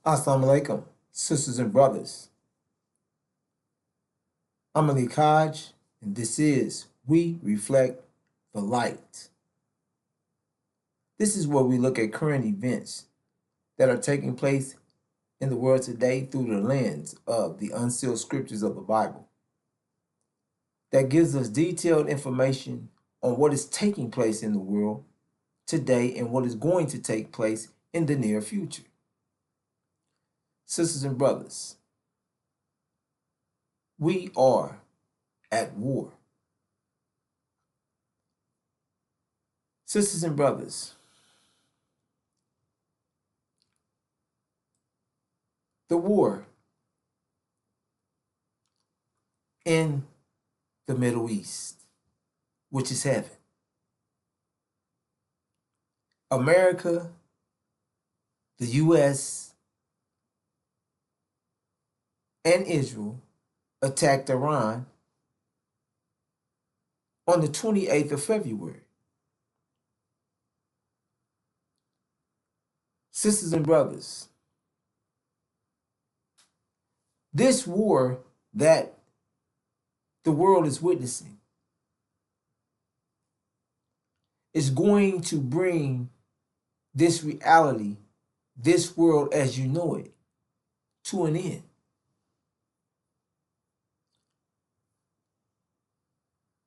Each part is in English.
Assalamu alaikum, sisters and brothers. I'm Malik, and this is We Reflect the Light. This is where we look at current events that are taking place in the world today through the lens of the unsealed scriptures of the Bible. That gives us detailed information on what is taking place in the world today and what is going to take place in the near future. Sisters and brothers, we are at war. Sisters and brothers, the war in the Middle East, which is heaven. America, the US, and Israel attacked Iran on the 28th of February. Sisters and brothers, this war that the world is witnessing is going to bring this reality, this world as you know it, to an end.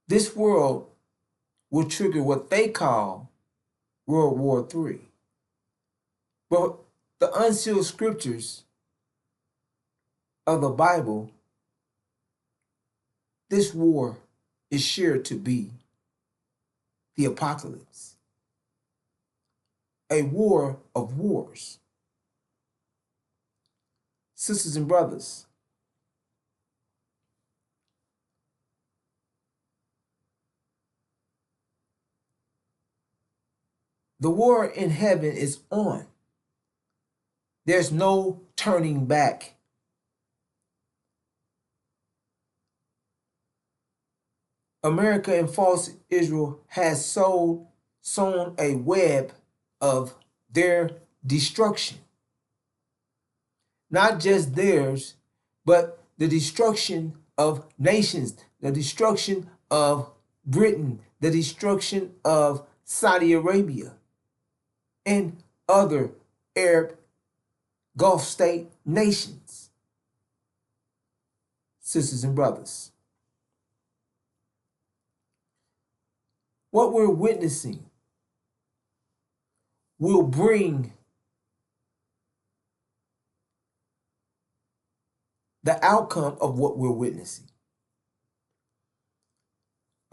This world will trigger what they call World War III. But the unsealed scriptures of the Bible, this war is sure to be the apocalypse, a war of wars. Sisters and brothers, the war in heaven is on. There's no turning back. America and false Israel has sown a web of their destruction. Not just theirs, but the destruction of nations, the destruction of Britain, the destruction of Saudi Arabia, and other Arab Gulf state nations. Sisters and brothers, what we're witnessing will bring the outcome of what we're witnessing.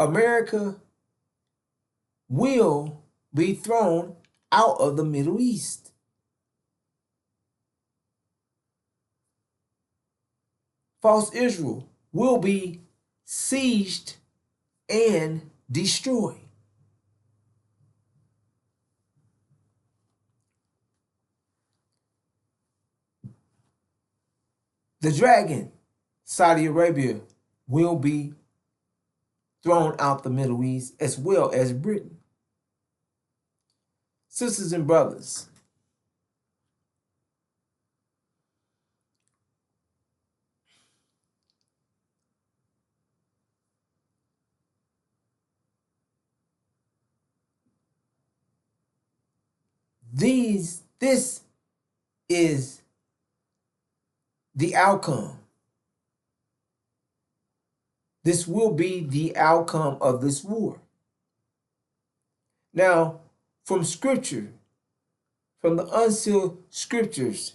America will be thrown out of the Middle East. False Israel will be sieged and destroyed. The dragon, Saudi Arabia, will be thrown out the Middle East as well as Britain. Sisters and brothers, this is the outcome. This will be the outcome of this war. Now, from scripture, from the unsealed scriptures,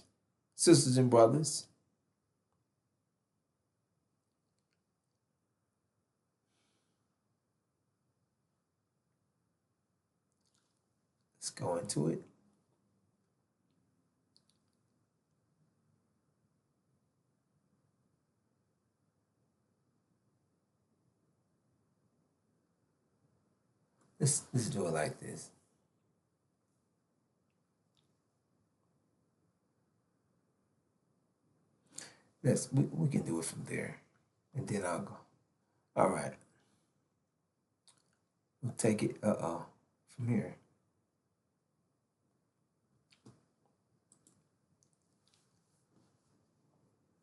sisters and brothers, let's go into it. Let's do it like this. We can do it from there, and then I'll go. All right. We'll take it from here.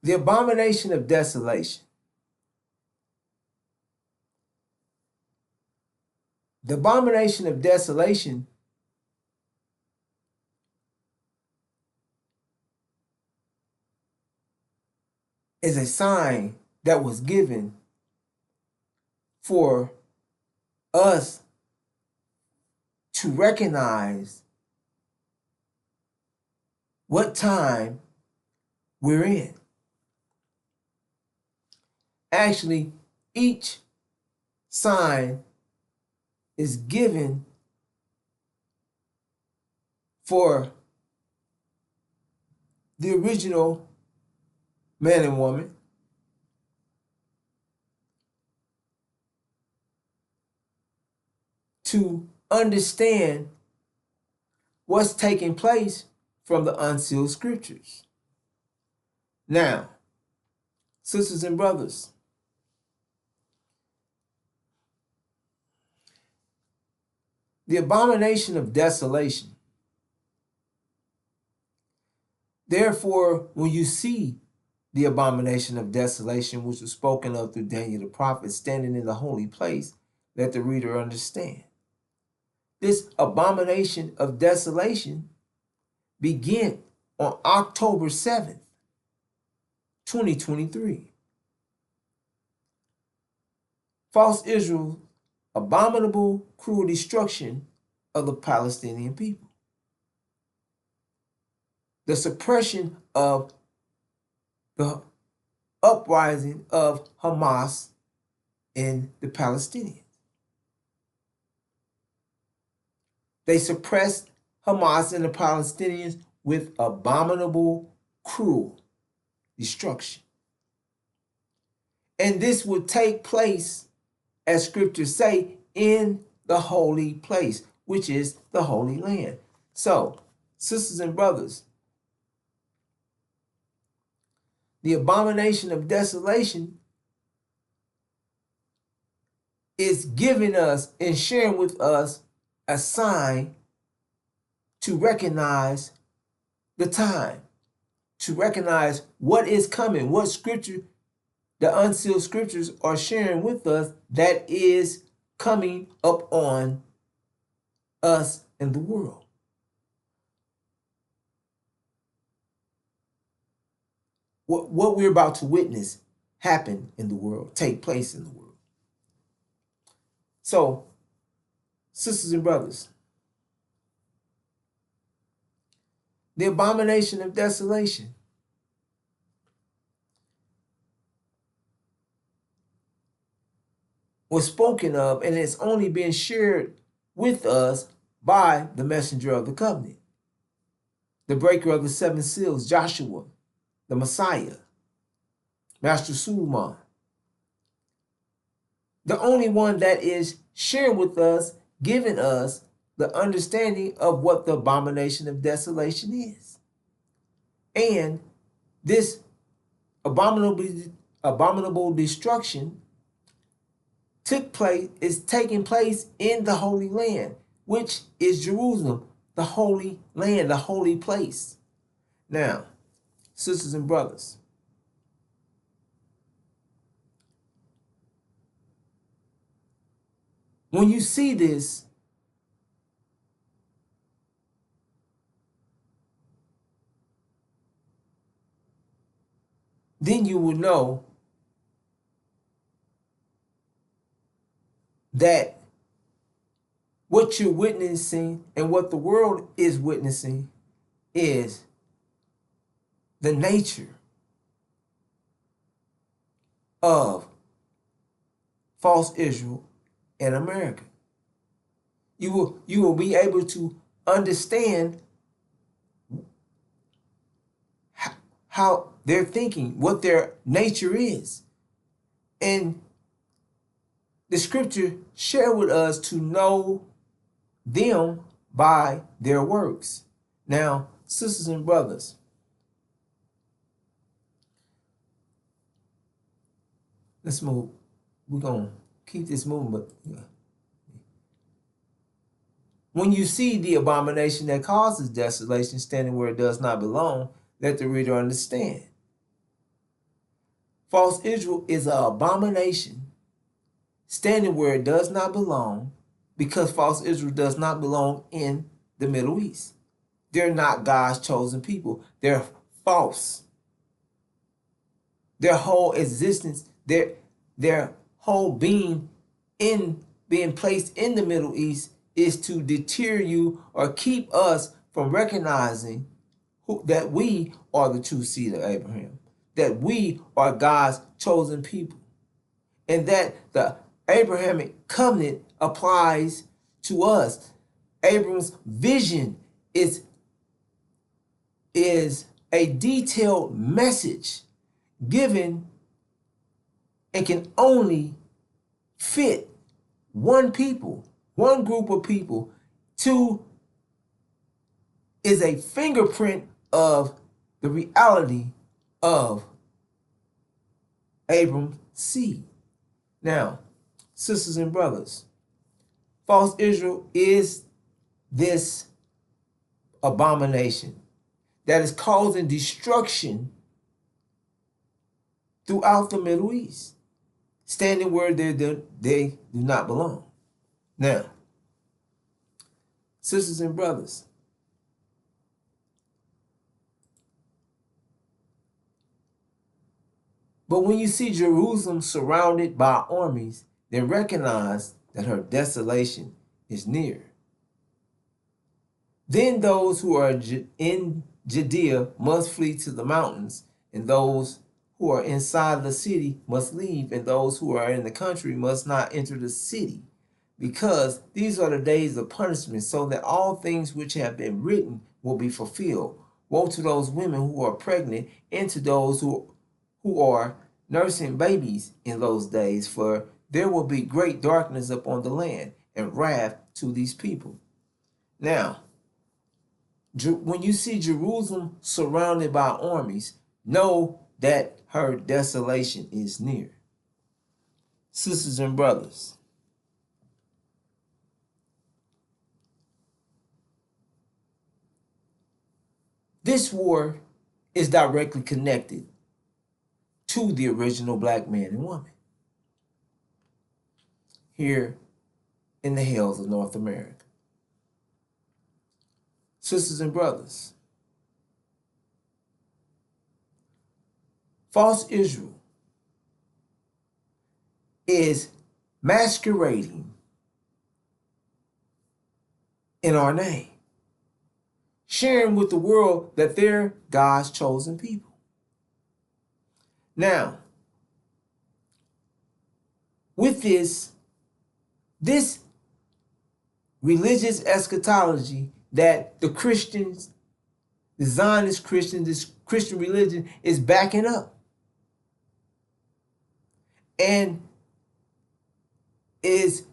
The abomination of desolation. The abomination of desolation is a sign that was given for us to recognize what time we're in. Actually, each sign is given for the original man and woman to understand what's taking place from the unsealed scriptures. Now, sisters and brothers, the abomination of desolation. Therefore, when you see the abomination of desolation, which was spoken of through Daniel the prophet, standing in the holy place, let the reader understand. This abomination of desolation began on October 7th, 2023. False Israel's abominable, cruel destruction of the Palestinian people. The suppression of the uprising of Hamas in the Palestinians. They suppressed Hamas and the Palestinians with abominable, cruel destruction. And this would take place, as scriptures say, in the holy place, which is the Holy Land. So, sisters and brothers, the abomination of desolation is giving us and sharing with us a sign to recognize the time, to recognize what is coming, what scripture, the unsealed scriptures are sharing with us that is coming up on us and the world. What we're about to witness happen in the world, take place in the world. So, sisters and brothers, the abomination of desolation was spoken of, and it's only been shared with us by the messenger of the covenant, the breaker of the seven seals, Joshua, the Messiah, Master Suleiman. The only one that is sharing with us, giving us the understanding of what the abomination of desolation is. And this abominable destruction is taking place in the Holy Land, which is Jerusalem, the Holy Land, the holy place. Now, sisters and brothers, when you see this, then you will know that what you're witnessing and what the world is witnessing is the nature of false Israel in America. You will be able to understand how they're thinking, what their nature is. And the scripture share with us to know them by their works. Now, sisters and brothers, let's move. We're going to keep this moving, but when you see the abomination that causes desolation standing where it does not belong, let the reader understand. False Israel is an abomination, standing where it does not belong, because false Israel does not belong in the Middle East. They're not God's chosen people. They're false. Their whole existence, their whole being in being placed in the Middle East is to deter you or keep us from recognizing that we are the true seed of Abraham, that we are God's chosen people, and that the Abrahamic covenant applies to us. Abram's vision is a detailed message given and can only fit one people, one group of people. Two is a fingerprint of the reality of Abram's seed. Now, sisters and brothers, false Israel is this abomination that is causing destruction throughout the Middle East, standing where they do not belong. Now, sisters and brothers, but when you see Jerusalem surrounded by armies, then recognize that her desolation is near. Then those who are in Judea must flee to the mountains, and those who are inside the city must leave, and those who are in the country must not enter the city, because these are the days of punishment, so that all things which have been written will be fulfilled. Woe to those women who are pregnant, and to those who are nursing babies in those days, for there will be great darkness upon the land, and wrath to these people. Now, when you see Jerusalem surrounded by armies, know that her desolation is near. Sisters and brothers, this war is directly connected to the original black man and woman here in the hills of North America. Sisters and brothers, false Israel is masquerading in our name, sharing with the world that they're God's chosen people. Now, with this religious eschatology that the Christians, the Zionist Christians, this Christian religion is backing up and is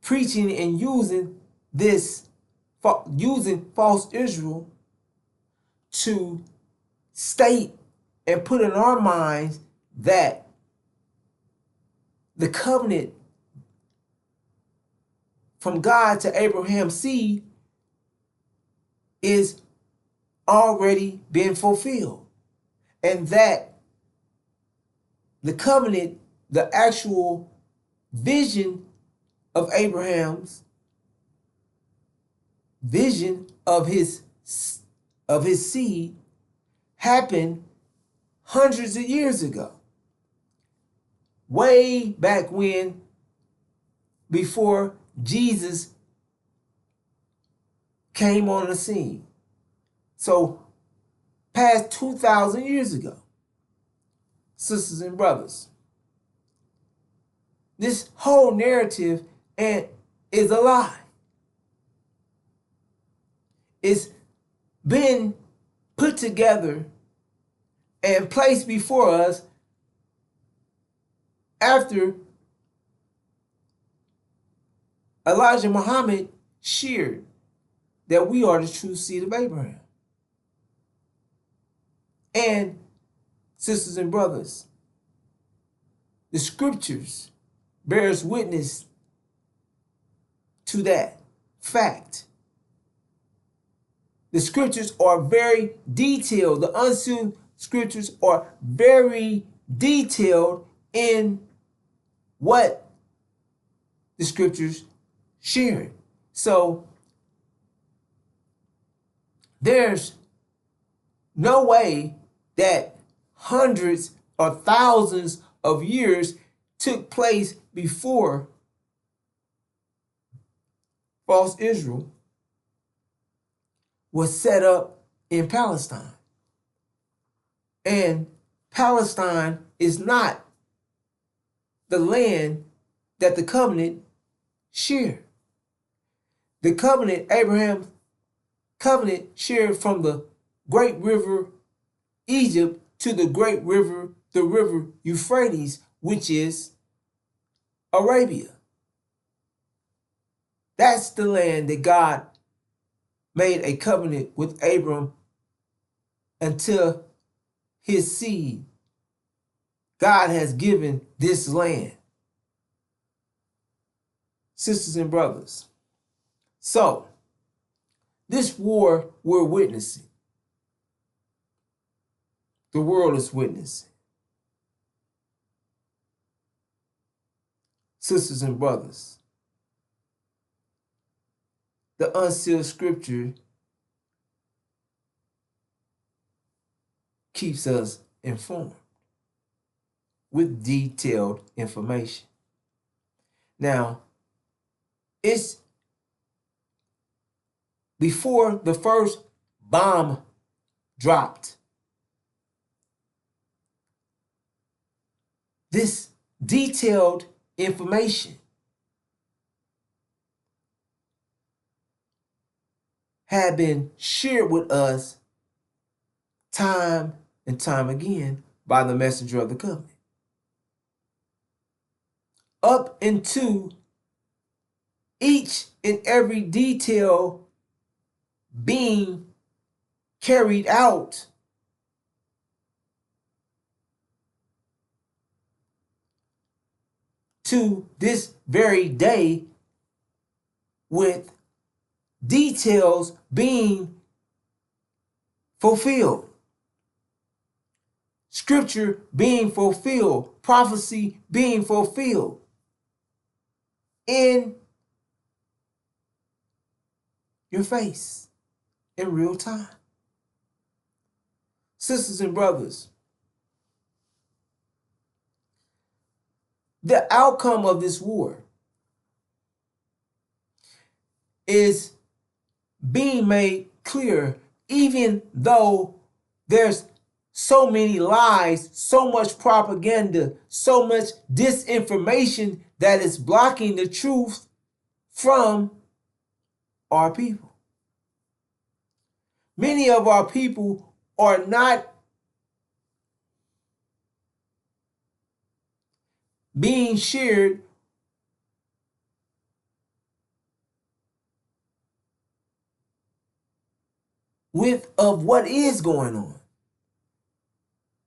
preaching and using false Israel to state and put in our minds that the covenant from God to Abraham's seed is already been fulfilled, and that the covenant, the actual vision of Abraham's vision of his seed happened hundreds of years ago, way back when, before Jesus came on the scene. So past 2,000 years ago. Sisters and brothers, this whole narrative is a lie. It's been put together and placed before us after Elijah Muhammad shared that we are the true seed of Abraham. And sisters and brothers, the scriptures bears witness to that fact. The scriptures are very detailed. The unseen scriptures are very detailed in what the scriptures sharing. So there's no way that hundreds or thousands of years took place before false Israel was set up in Palestine. And Palestine is not the land that the covenant shared. The covenant, Abraham's covenant, shared from the great river Egypt to the great river, the river Euphrates, which is Arabia. That's the land that God made a covenant with Abram until his seed. God has given this land. Sisters and brothers, so this war we're witnessing, the world is witnessing. Sisters and brothers, the unsealed scripture keeps us informed with detailed information. Now, it's before the first bomb dropped. This detailed information had been shared with us time and time again by the messenger of the covenant. Up into each and every detail being carried out to this very day, with details being fulfilled, scripture being fulfilled, prophecy being fulfilled in your face in real time. Sisters and brothers, the outcome of this war is being made clear, even though there's so many lies, so much propaganda, so much disinformation that is blocking the truth from our people. Many of our people are not being shared with of what is going on.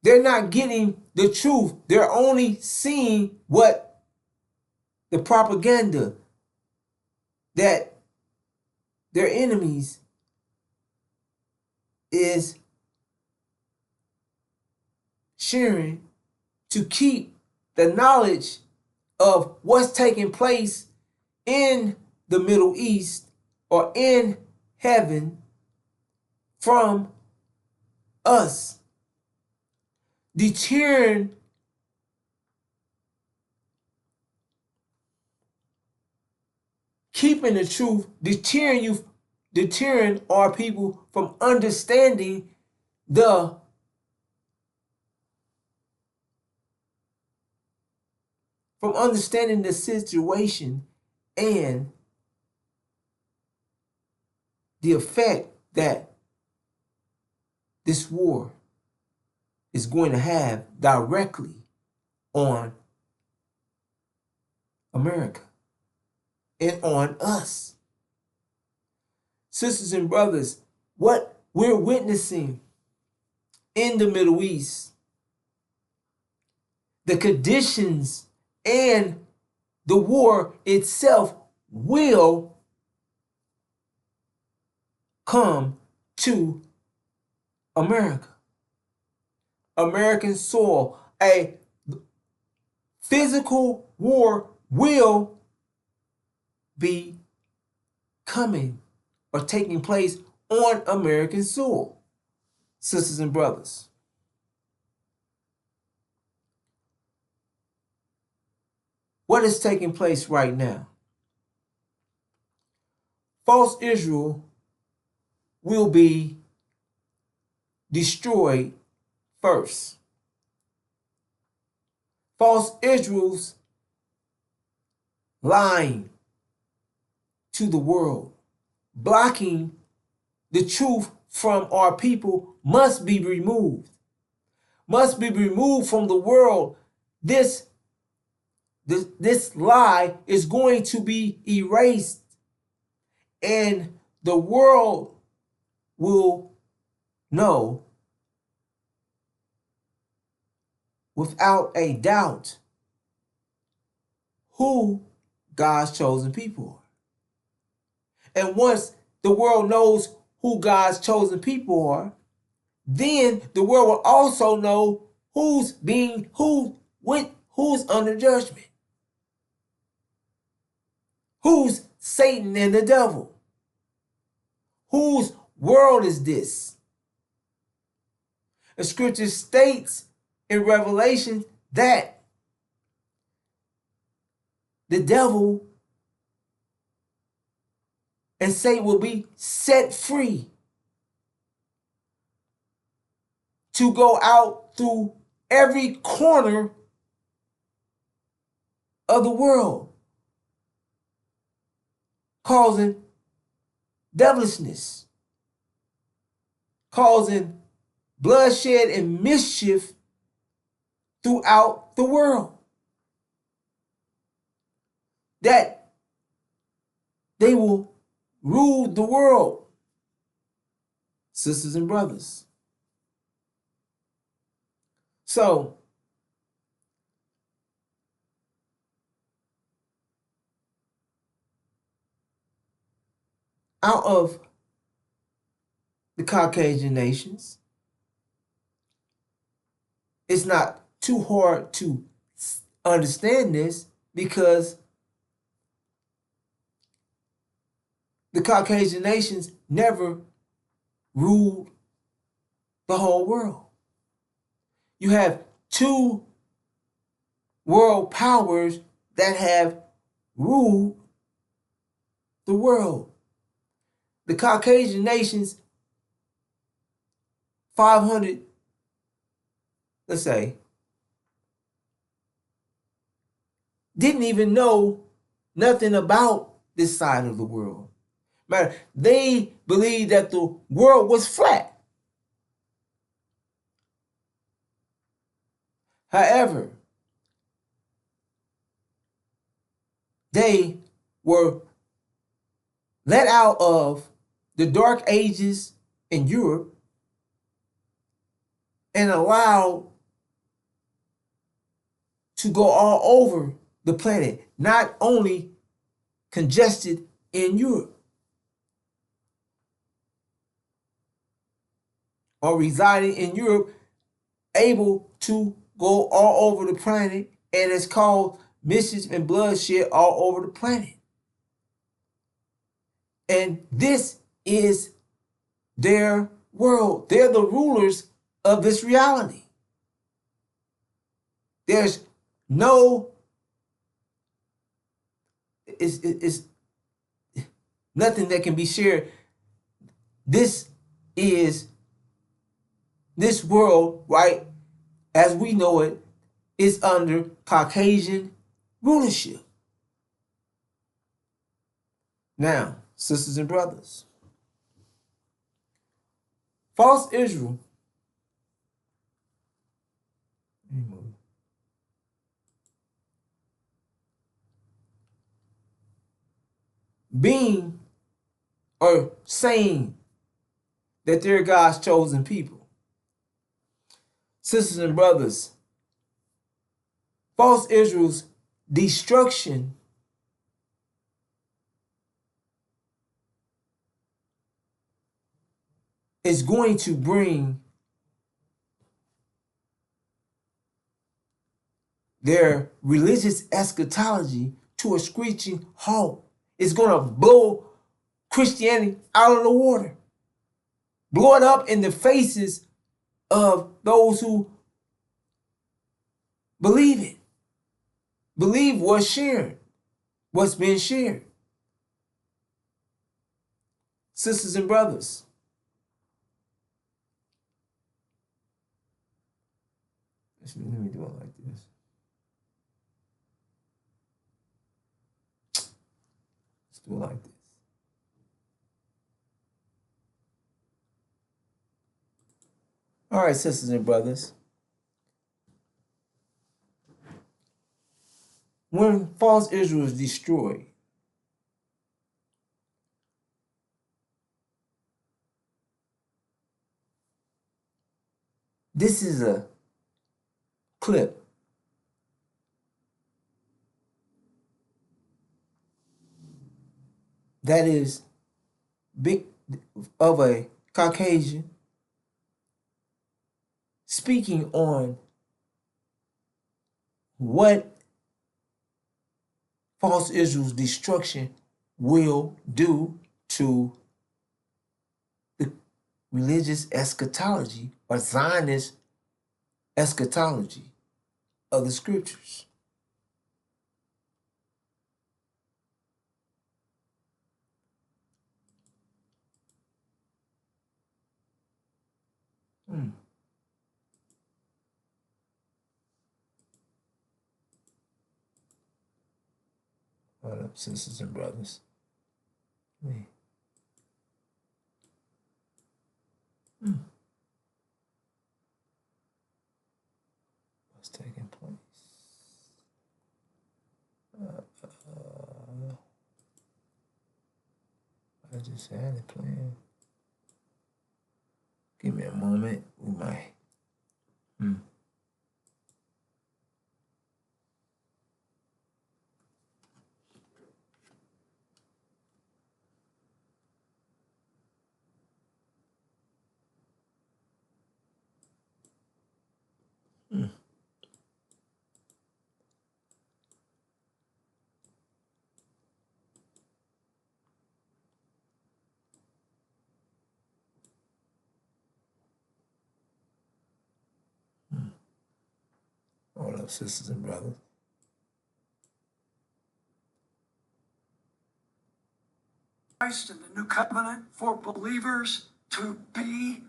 They're not getting the truth. They're only seeing what the propaganda that their enemies is sharing to keep the knowledge of what's taking place in the Middle East or in heaven from us, deterring keeping the truth, deterring our people from understanding the situation and the effect that this war is going to have directly on America and on us. Sisters and brothers, what we're witnessing in the Middle East, the conditions and the war itself will come to America. American soil, a physical war will be coming or taking place on American soil, sisters and brothers. What is taking place right now? False Israel will be destroyed first. False Israel's lying to the world, blocking the truth from our people, must be removed. Must be removed from the world. This lie is going to be erased, and the world will know without a doubt who God's chosen people are. And once the world knows who God's chosen people are, then the world will also know who's under judgment. Who's Satan and the devil? Whose world is this? The scripture states in Revelation that the devil and Satan will be set free to go out through every corner of the world, causing devilishness, causing bloodshed and mischief throughout the world. That they will rule the world, sisters and brothers. So, out of the Caucasian nations, it's not too hard to understand this, because the Caucasian nations never ruled the whole world. You have two world powers that have ruled the world. The Caucasian nations, 500, let's say, didn't even know nothing about this side of the world. Matter, they believed that the world was flat. However, they were let out of the Dark Ages in Europe and allowed to go all over the planet, not only congested in Europe or residing in Europe, able to go all over the planet, and it's caused mischief and bloodshed all over the planet. And this is their world. They're the rulers of this reality. There's no, it's nothing that can be shared. This is this world, right, as we know it, is under Caucasian rulership. Now, sisters and brothers, false Israel being or saying that they're God's chosen people. Sisters and brothers, false Israel's destruction is going to bring their religious eschatology to a screeching halt. It's going to blow Christianity out of the water, blow it up in the faces of those who believe it, believe what's shared, what's been shared. Sisters and brothers, let me do it like this. Let's do it like this. All right, sisters and brothers. When false Israel is destroyed, this is a clip that is big of a Caucasian speaking on what false Israel's destruction will do to the religious eschatology or Zionist eschatology of the scriptures. Hold up, sisters and brothers. What's taking place? I just had it playing. Give me a moment. We might. Hold up, sisters and brothers. Christ and the new covenant for believers to be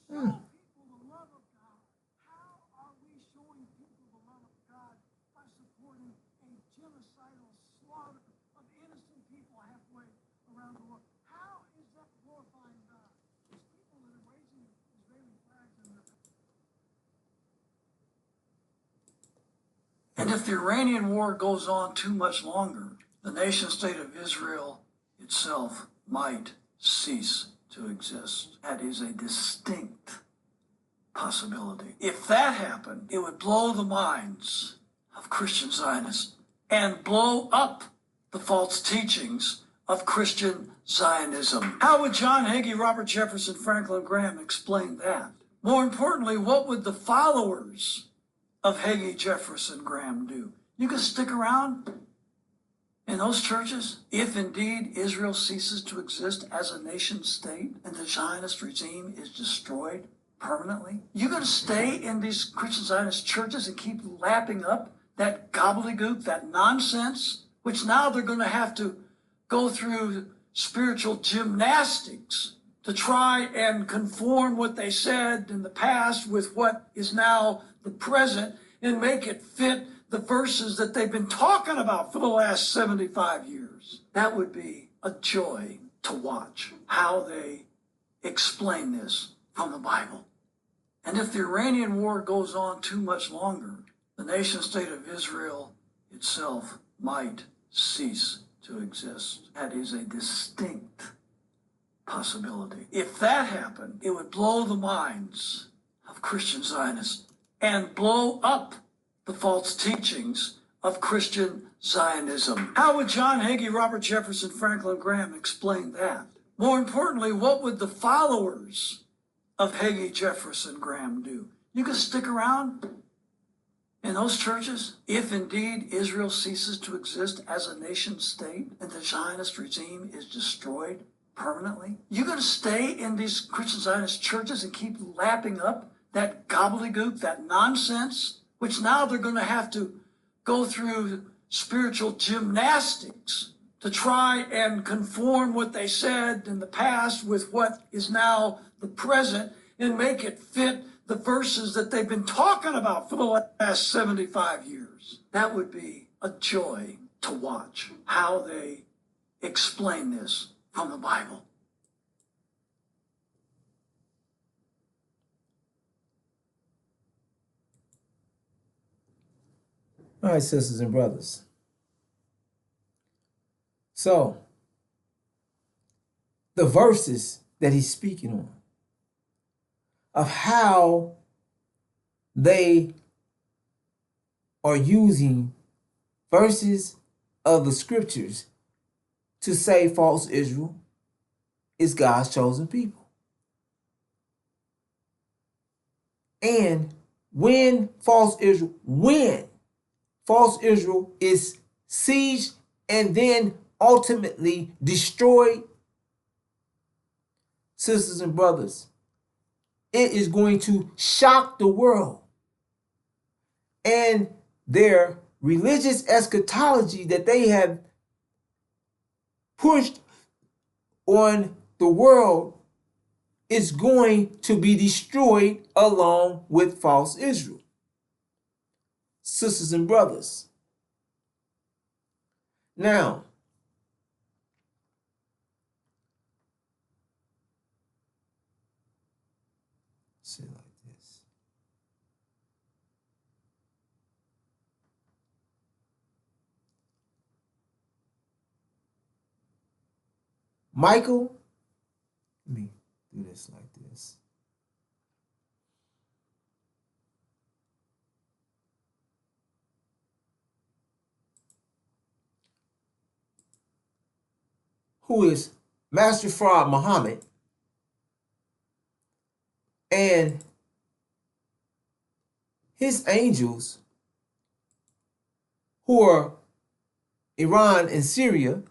people the love of God. How are we showing people the love of God? By supporting a genocidal slaughter of innocent people halfway around the world. How is that glorifying God? These people that are raising Israeli flags in their... And if the Iranian war goes on too much longer, the nation state of Israel itself might cease to exist. That is a distinct possibility. If that happened, it would blow the minds of Christian Zionists and blow up the false teachings of Christian Zionism. How would John Hagee, Robert Jefferson, Franklin Graham explain that? More importantly, what would the followers of Hagee, Jefferson, Graham do? You can stick around in those churches if indeed Israel ceases to exist as a nation state and the Zionist regime is destroyed permanently. You're going to stay in these Christian Zionist churches and keep lapping up that gobbledygook, that nonsense, which now they're going to have to go through spiritual gymnastics to try and conform what they said in the past with what is now the present and make it fit the verses that they've been talking about for the last 75 years. That would be a joy to watch how they explain this from the Bible. And if the Iranian war goes on too much longer, the nation state of Israel itself might cease to exist. That is a distinct possibility. If that happened, it would blow the minds of Christian Zionists and blow up the false teachings of Christian Zionism. How would John Hagee, Robert Jefferson, Franklin Graham explain that? More importantly, what would the followers of Hagee, Jefferson, Graham do? You can stick around in those churches if indeed Israel ceases to exist as a nation state and the Zionist regime is destroyed permanently. You're going to stay in these Christian Zionist churches and keep lapping up that gobbledygook, that nonsense, which now they're going to have to go through spiritual gymnastics to try and conform what they said in the past with what is now the present and make it fit the verses that they've been talking about for the last 75 years. That would be a joy to watch how they explain this from the Bible. All right, sisters and brothers. So, the verses that he's speaking on, of how they are using verses of the scriptures to say false Israel is God's chosen people. And when false Israel is sieged and then ultimately destroyed, sisters and brothers, it is going to shock the world. And their religious eschatology that they have pushed on the world is going to be destroyed along with false Israel. Sisters and brothers. Now, say it like this. Michael, let me do this like this. Who is Master Fraud Muhammad and his angels, who are Iran and Syria,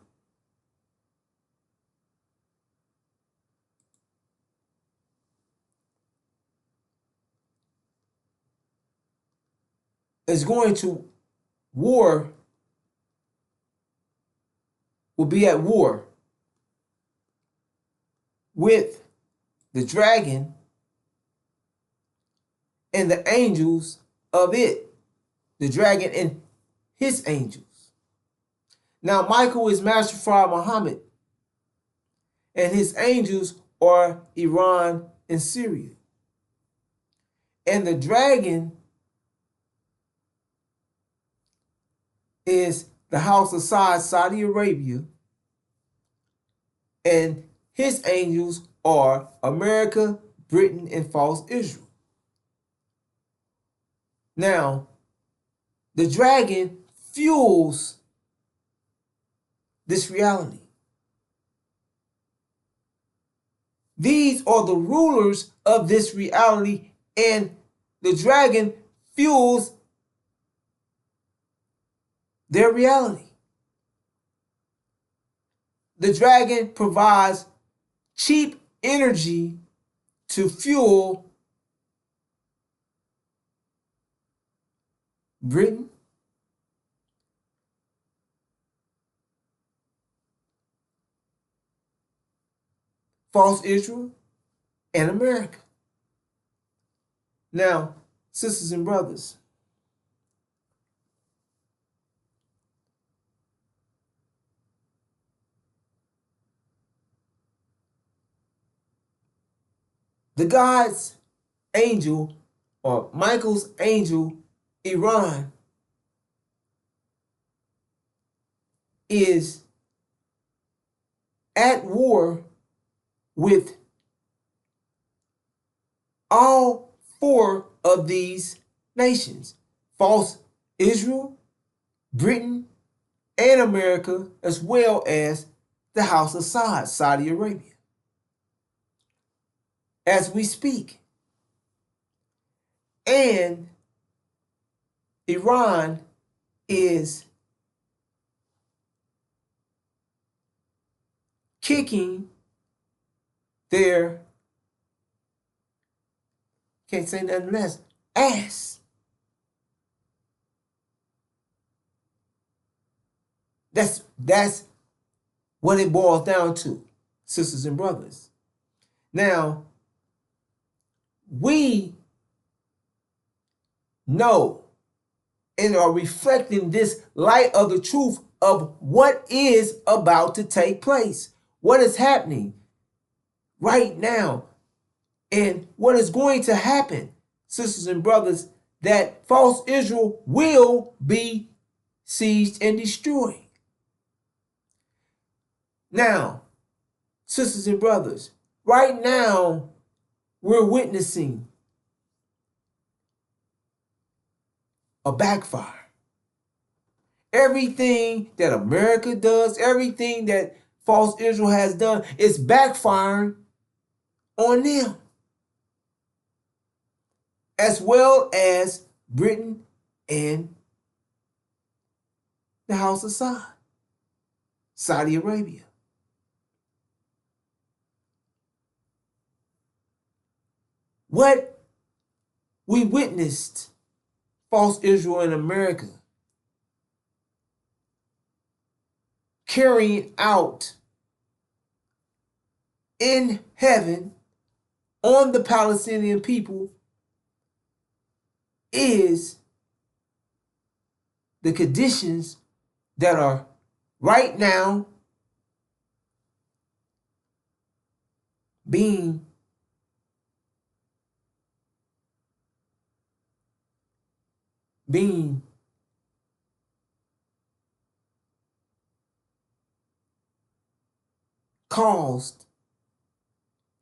is going to will be at war with the dragon and the angels of it, the dragon and his angels. Now, Michael is Master Fraud Muhammad, and his angels are Iran and Syria. And the dragon is the house of Saudi Arabia, and his angels are America, Britain, and false Israel. Now, the dragon fuels this reality. These are the rulers of this reality, and the dragon fuels their reality. The dragon provides cheap energy to fuel Britain, false Israel, and America. Now, sisters and brothers, the God's angel, or Michael's angel, Iran, is at war with all four of these nations: false Israel, Britain, and America, as well as the House of Saud, Saudi Arabia, as we speak. And Iran is kicking their, can't say nothing less, ass. That's what it boils down to, sisters and brothers. Now, we know and are reflecting this light of the truth of what is about to take place, what is happening right now, and what is going to happen, sisters and brothers, that false Israel will be seized and destroyed. Now, sisters and brothers, right now we're witnessing a backfire. Everything that America does, everything that false Israel has done, is backfiring on them, as well as Britain and the House of Saud, Saudi Arabia. What we witnessed, false Israel in America carrying out in heaven on the Palestinian people, is the conditions that are right now being caused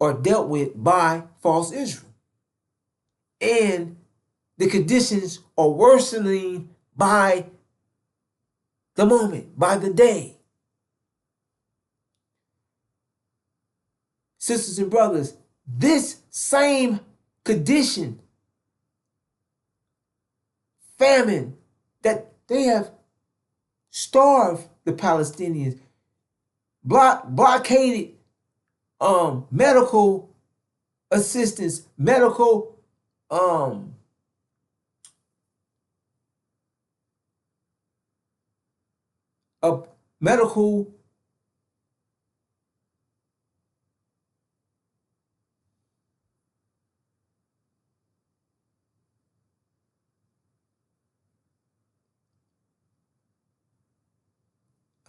or dealt with by false Israel. And the conditions are worsening by the moment, by the day. Sisters and brothers, this same condition, famine, that they have starved the Palestinians, blockaded medical assistance, medical medical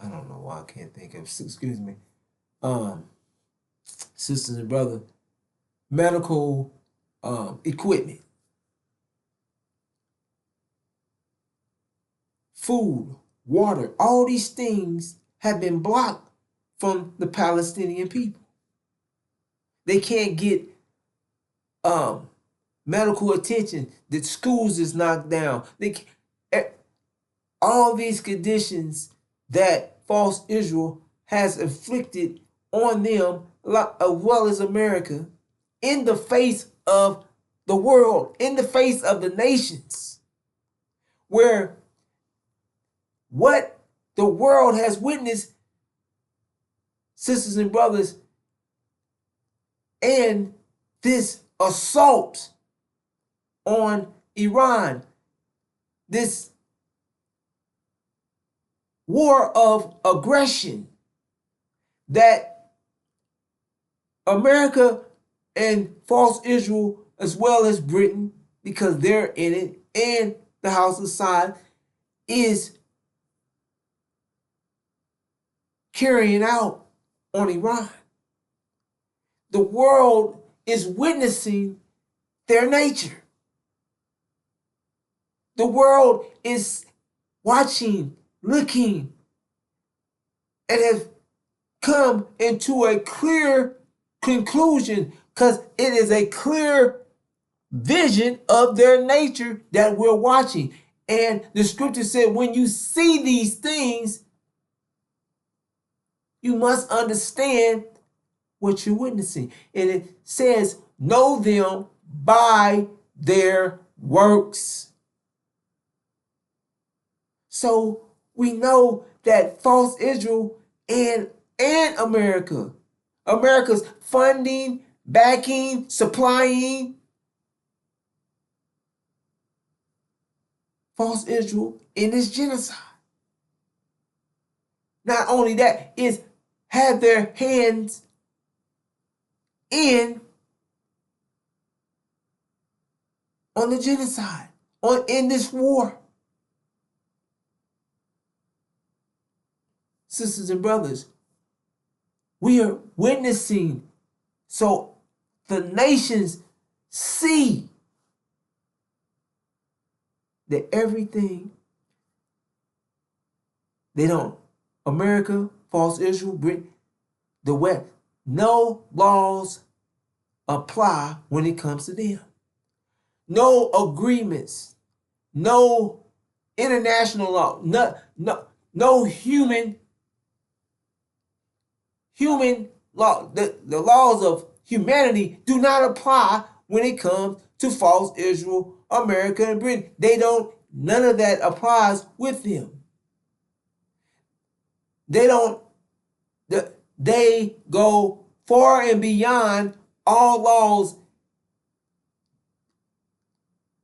I don't know why I can't think of, excuse me, sisters and brothers, medical equipment, food, water, all these things have been blocked from the Palestinian people. They can't get medical attention. The schools is knocked down. All these conditions that false Israel has inflicted on them, as well as America, in the face of the world, in the face of the nations, where what the world has witnessed, sisters and brothers, and this assault on Iran, this war of aggression that America and false Israel, as well as Britain, because they're in it, and the House of Saud, is carrying out on Iran. The world is witnessing their nature. The world is watching, looking, and have come into a clear conclusion, because it is a clear vision of their nature that we're watching. And the scripture said, when you see these things, you must understand what you're witnessing. And it says, know them by their works. So we know that false Israel and America's funding, backing, supplying false Israel in this genocide. Not only that, is have their hands in on the genocide, in this war. Sisters and brothers, we are witnessing so the nations see that everything they don't, America, false Israel, Britain, the West, no laws apply when it comes to them. No agreements, no international law, no human law. The laws of humanity do not apply when it comes to false Israel, America, and Britain. None of that applies with them. They go far and beyond all laws.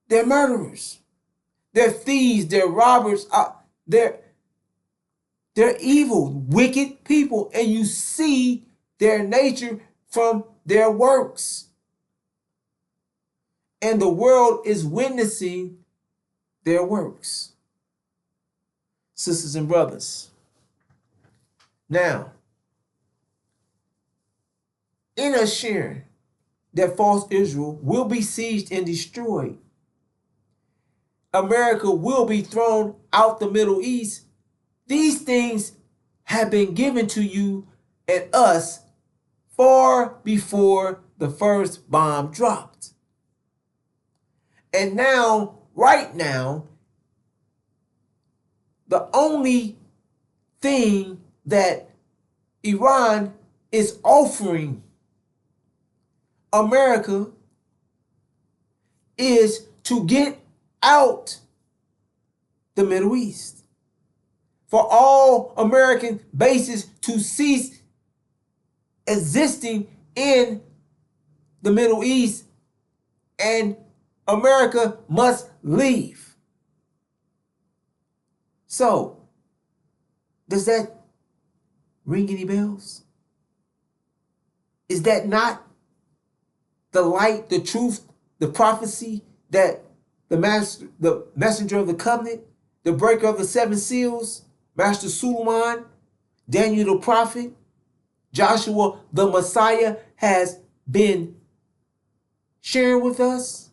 They're murderers. They're thieves. They're robbers. They're evil, wicked people. And you see their nature from their works. And the world is witnessing their works. Sisters and brothers. Now, in assuring that false Israel will be sieged and destroyed, America will be thrown out the Middle East, these things have been given to you and us far before the first bomb dropped. And now, right now, the only thing that Iran is offering America is to get out the Middle East. For all American bases to cease existing in the Middle East, and America must leave. So, does that ring any bells? Is that not the light, the truth, the prophecy that the messenger of the covenant, the breaker of the seven seals, Master Suleiman, Daniel the prophet, Joshua the Messiah has been sharing with us?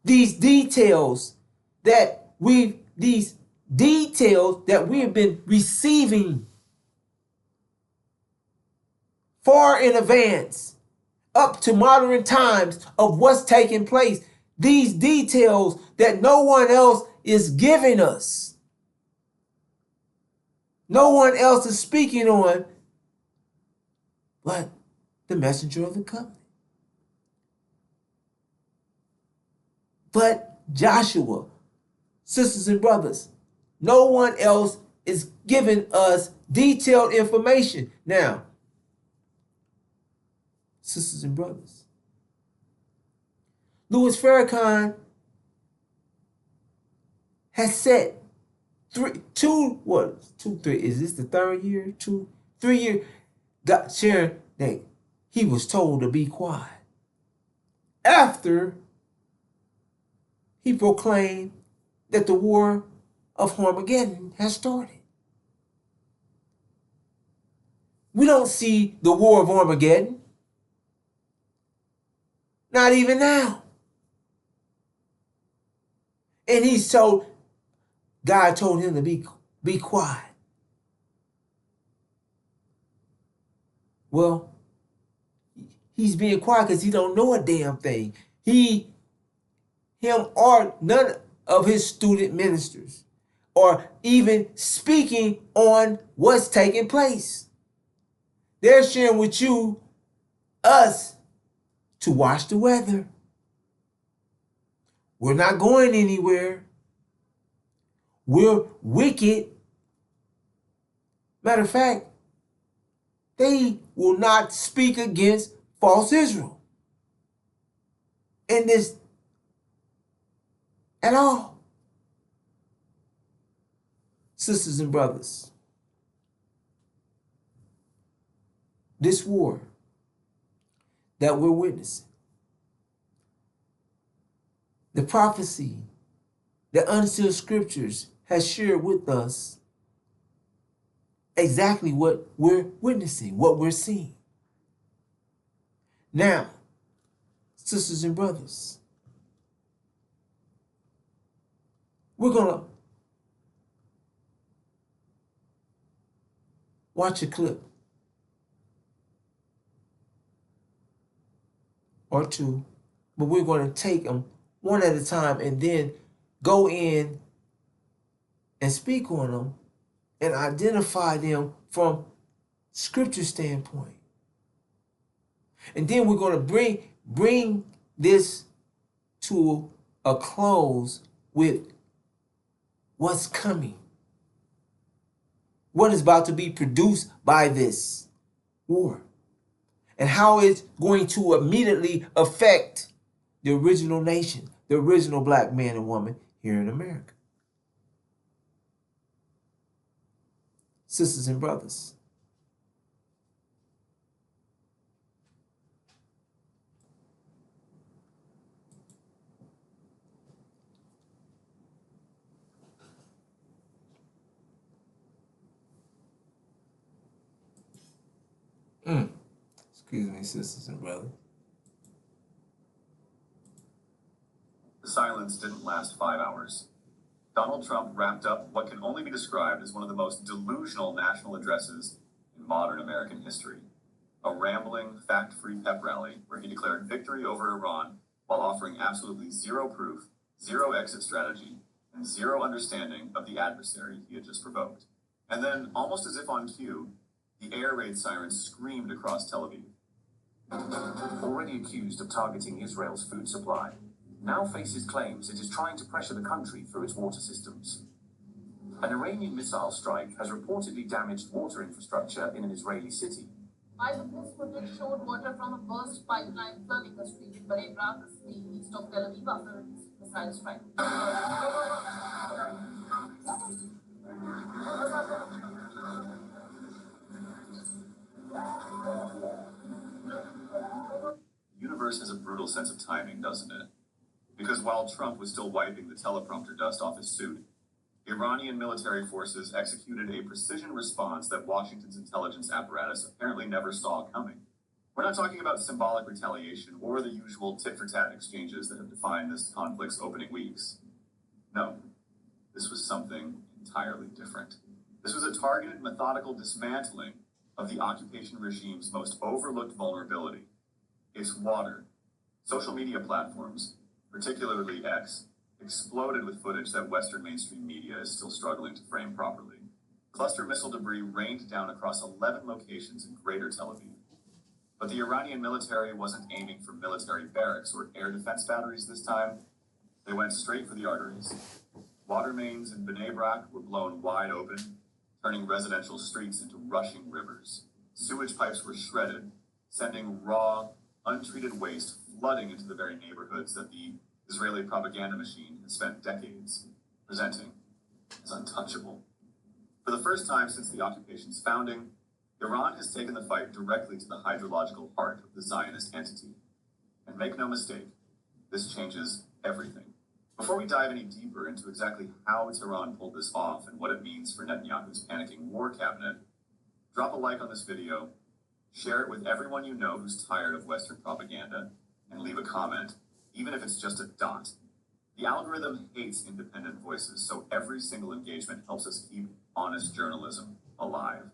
These details that we have been receiving far in advance, up to modern times of what's taking place. These details that no one else is giving us. No one else is speaking on but the messenger of the covenant. But Joshua, sisters and brothers, no one else is giving us detailed information. Now, sisters and brothers, Louis Farrakhan has said 3 is this the third year? 3 years, God sharing that he was told to be quiet after he proclaimed that the war of Armageddon has started. We don't see the war of Armageddon. Not even now. And God told him to be quiet. Well, he's being quiet because he don't know a damn thing. Him or none of his student ministers or even speaking on what's taking place. They're sharing with us, to watch the weather. We're not going anywhere. We're wicked. Matter of fact, they will not speak against false Israel in this at all. Sisters and brothers, this war that we're witnessing, the prophecy, the unsealed scriptures has shared with us exactly what we're witnessing, what we're seeing. Now, sisters and brothers, we're going to watch a clip or two, but we're going to take them one at a time and then go in and speak on them and identify them from scripture standpoint. And then we're going to bring this to a close with what's coming. What is about to be produced by this war. And how it's going to immediately affect the original nation, the original black man and woman here in America. Sisters and brothers, excuse me, sisters and brothers. The silence didn't last 5 hours. Donald Trump wrapped up what can only be described as one of the most delusional national addresses in modern American history. A rambling, fact-free pep rally where he declared victory over Iran while offering absolutely zero proof, zero exit strategy, and zero understanding of the adversary he had just provoked. And then, almost as if on cue, the air raid sirens screamed across Tel Aviv. Already accused of targeting Israel's food supply, now faces claims it is trying to pressure the country through its water systems. An Iranian missile strike has reportedly damaged water infrastructure in an Israeli city. Eyewitness footage showed water from a burst pipeline flooding a street in Bnei Brak, east of Tel Aviv, after a missile strike. The universe has a brutal sense of timing, doesn't it? Because while Trump was still wiping the teleprompter dust off his suit, Iranian military forces executed a precision response that Washington's intelligence apparatus apparently never saw coming. We're not talking about symbolic retaliation or the usual tit-for-tat exchanges that have defined this conflict's opening weeks. No, this was something entirely different. This was a targeted, methodical dismantling of the occupation regime's most overlooked vulnerability, its water. Social media platforms, particularly X, exploded with footage that Western mainstream media is still struggling to frame properly. Cluster missile debris rained down across 11 locations in greater Tel Aviv. But the Iranian military wasn't aiming for military barracks or air defense batteries this time. They went straight for the arteries. Water mains in Bnei Brak were blown wide open, turning residential streets into rushing rivers. Sewage pipes were shredded, sending raw, untreated waste flooding into the very neighborhoods that the Israeli propaganda machine has spent decades presenting as untouchable. For the first time since the occupation's founding, Iran has taken the fight directly to the hydrological heart of the Zionist entity. And make no mistake, this changes everything. Before we dive any deeper into exactly how Tehran pulled this off and what it means for Netanyahu's panicking war cabinet, drop a like on this video, share it with everyone you know who's tired of Western propaganda, and leave a comment, even if it's just a dot. The algorithm hates independent voices, so every single engagement helps us keep honest journalism alive.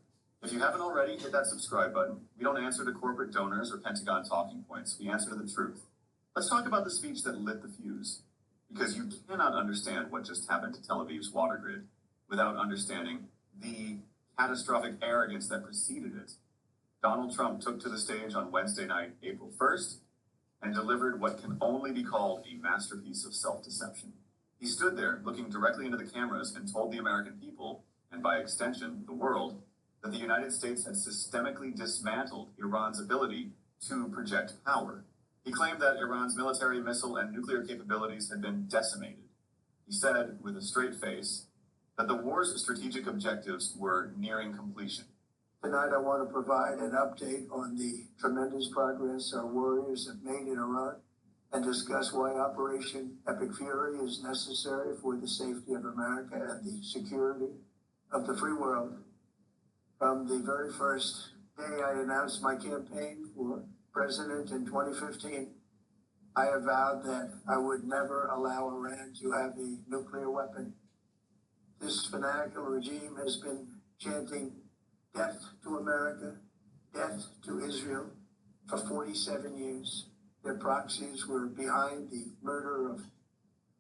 If you haven't already, hit that subscribe button. We don't answer to corporate donors or Pentagon talking points. We answer to the truth. Let's talk about the speech that lit the fuse. because you cannot understand what just happened to Tel Aviv's water grid without understanding the catastrophic arrogance that preceded it. Donald Trump took to the stage on Wednesday night, April 1st, and delivered what can only be called a masterpiece of self-deception. He stood there looking directly into the cameras and told the American people, and by extension, the world, that the United States had systemically dismantled Iran's ability to project power. He claimed that Iran's military, missile, and nuclear capabilities had been decimated. He said, with a straight face, that the war's strategic objectives were nearing completion. Tonight, I want to provide an update on the tremendous progress our warriors have made in Iran and discuss why Operation Epic Fury is necessary for the safety of America and the security of the free world. From the very first day I announced my campaign for president in 2015, I have vowed that I would never allow Iran to have a nuclear weapon. This fanatical regime has been chanting death to America, death to Israel for 47 years. Their proxies were behind the murder of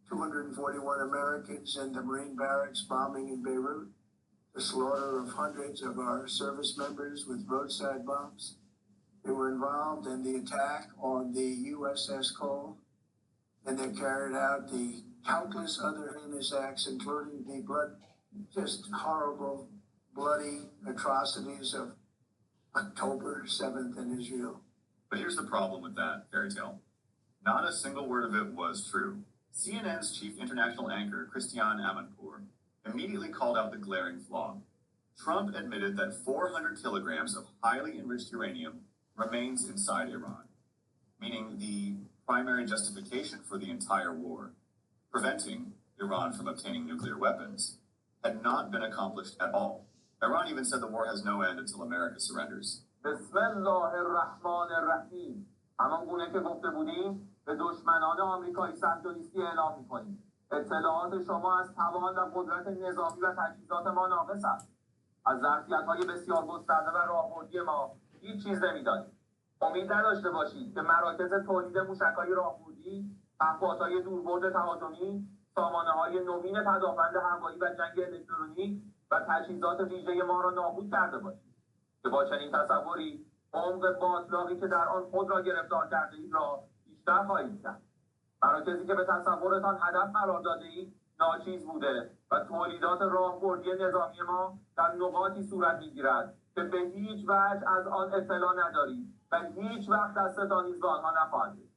241 Americans in the Marine barracks bombing in Beirut, the slaughter of hundreds of our service members with roadside bombs. They were involved in the attack on the USS Cole, and they carried out the countless other heinous acts, including the just horrible, bloody atrocities of October 7th in Israel. But here's the problem with that fairy tale. Not a single word of it was true. CNN's chief international anchor, Christiane Amanpour, immediately called out the glaring flaw. Trump admitted that 400 kilograms of highly enriched uranium remains inside Iran, meaning the primary justification for the entire war, preventing Iran from obtaining nuclear weapons, had not been accomplished at all. Iran even said the war has no end until America surrenders. بسم الله الرحمن الرحیم. همان گونه که گفته بودیم به دشمنان آمریکایی صهیونیستی اعلام می‌کنیم. اطلاعات شما از توان و قدرت نظامی و تجهیزات ما ناقص است. از ظرفیت‌های بسیار گسترده و راهبردی ما هیچ چیز نمی‌دانیم. امید نداشته باشید که مراکز تولید موشک‌های راهبردی، پهپادهای دوربرد تهاجمی، سامانه‌های نوین پدافند هوایی و جنگ الکترونیک و تجهیزات ویژه ما را نابود کرده باشید. که با چنین تصوری عمق باطلاقی که در آن خود را گرفتار کرده اید را بیشتر خواهید کرد. مراکزی که به تصورتان هدف قرار داده اید ناچیز بوده و تولیدات راهبردی نظامی ما در نقاطی صورت میگیرد که به هیچ وجه از آن اطلاع ندارید و هیچ وقت دستتان نیز به آنها نخواهد بود.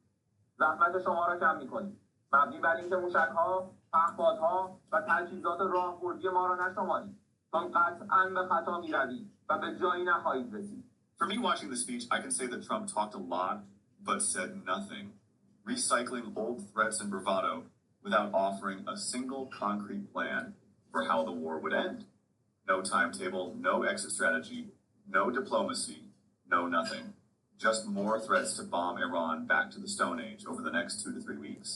زحمت شما را کم میکنید، مبنی بر اینکه موشکها، پهپادها و تجهیزات راهبردی ما را نشمارید، چون قطعاً به خطا میروید و به جایی نخواهید رسید. For me watching the speech, I can say that Trump talked a lot, but said nothing, recycling old threats and bravado without offering a single concrete plan for how the war would end. No timetable, no exit strategy, no diplomacy, no nothing. Just more threats to bomb Iran back to the Stone Age over the next 2 to 3 weeks.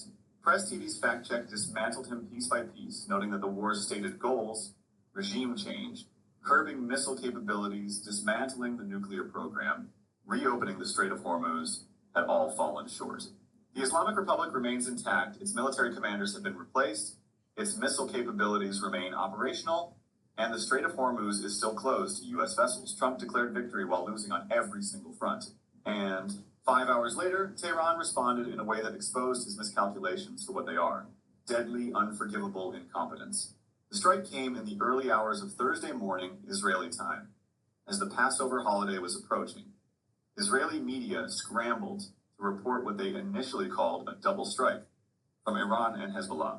Press TV's fact check dismantled him piece by piece, noting that the war's stated goals, regime change, curbing missile capabilities, dismantling the nuclear program, reopening the Strait of Hormuz, had all fallen short. The Islamic Republic remains intact, its military commanders have been replaced, its missile capabilities remain operational, and the Strait of Hormuz is still closed to U.S. vessels. Trump declared victory while losing on every single front. And 5 hours later, Tehran responded in a way that exposed his miscalculations for what they are: deadly, unforgivable incompetence. The strike came in the early hours of Thursday morning, Israeli time, as the Passover holiday was approaching. Israeli media scrambled to report what they initially called a double strike from Iran and Hezbollah.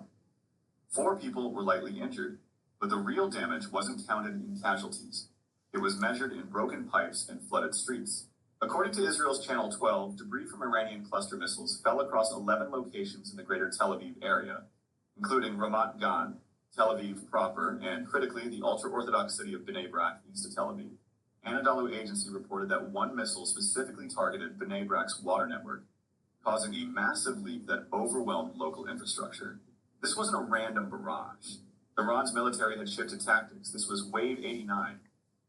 4 people were lightly injured, but the real damage wasn't counted in casualties. It was measured in broken pipes and flooded streets. According to Israel's Channel 12, debris from Iranian cluster missiles fell across 11 locations in the greater Tel Aviv area, including Ramat Gan, Tel Aviv proper, and critically, the ultra-Orthodox city of Bnei Brak, east of Tel Aviv. Anadolu Agency reported that one missile specifically targeted Bnei Brak's water network, causing a massive leak that overwhelmed local infrastructure. This wasn't a random barrage. Iran's military had shifted tactics. This was Wave 89.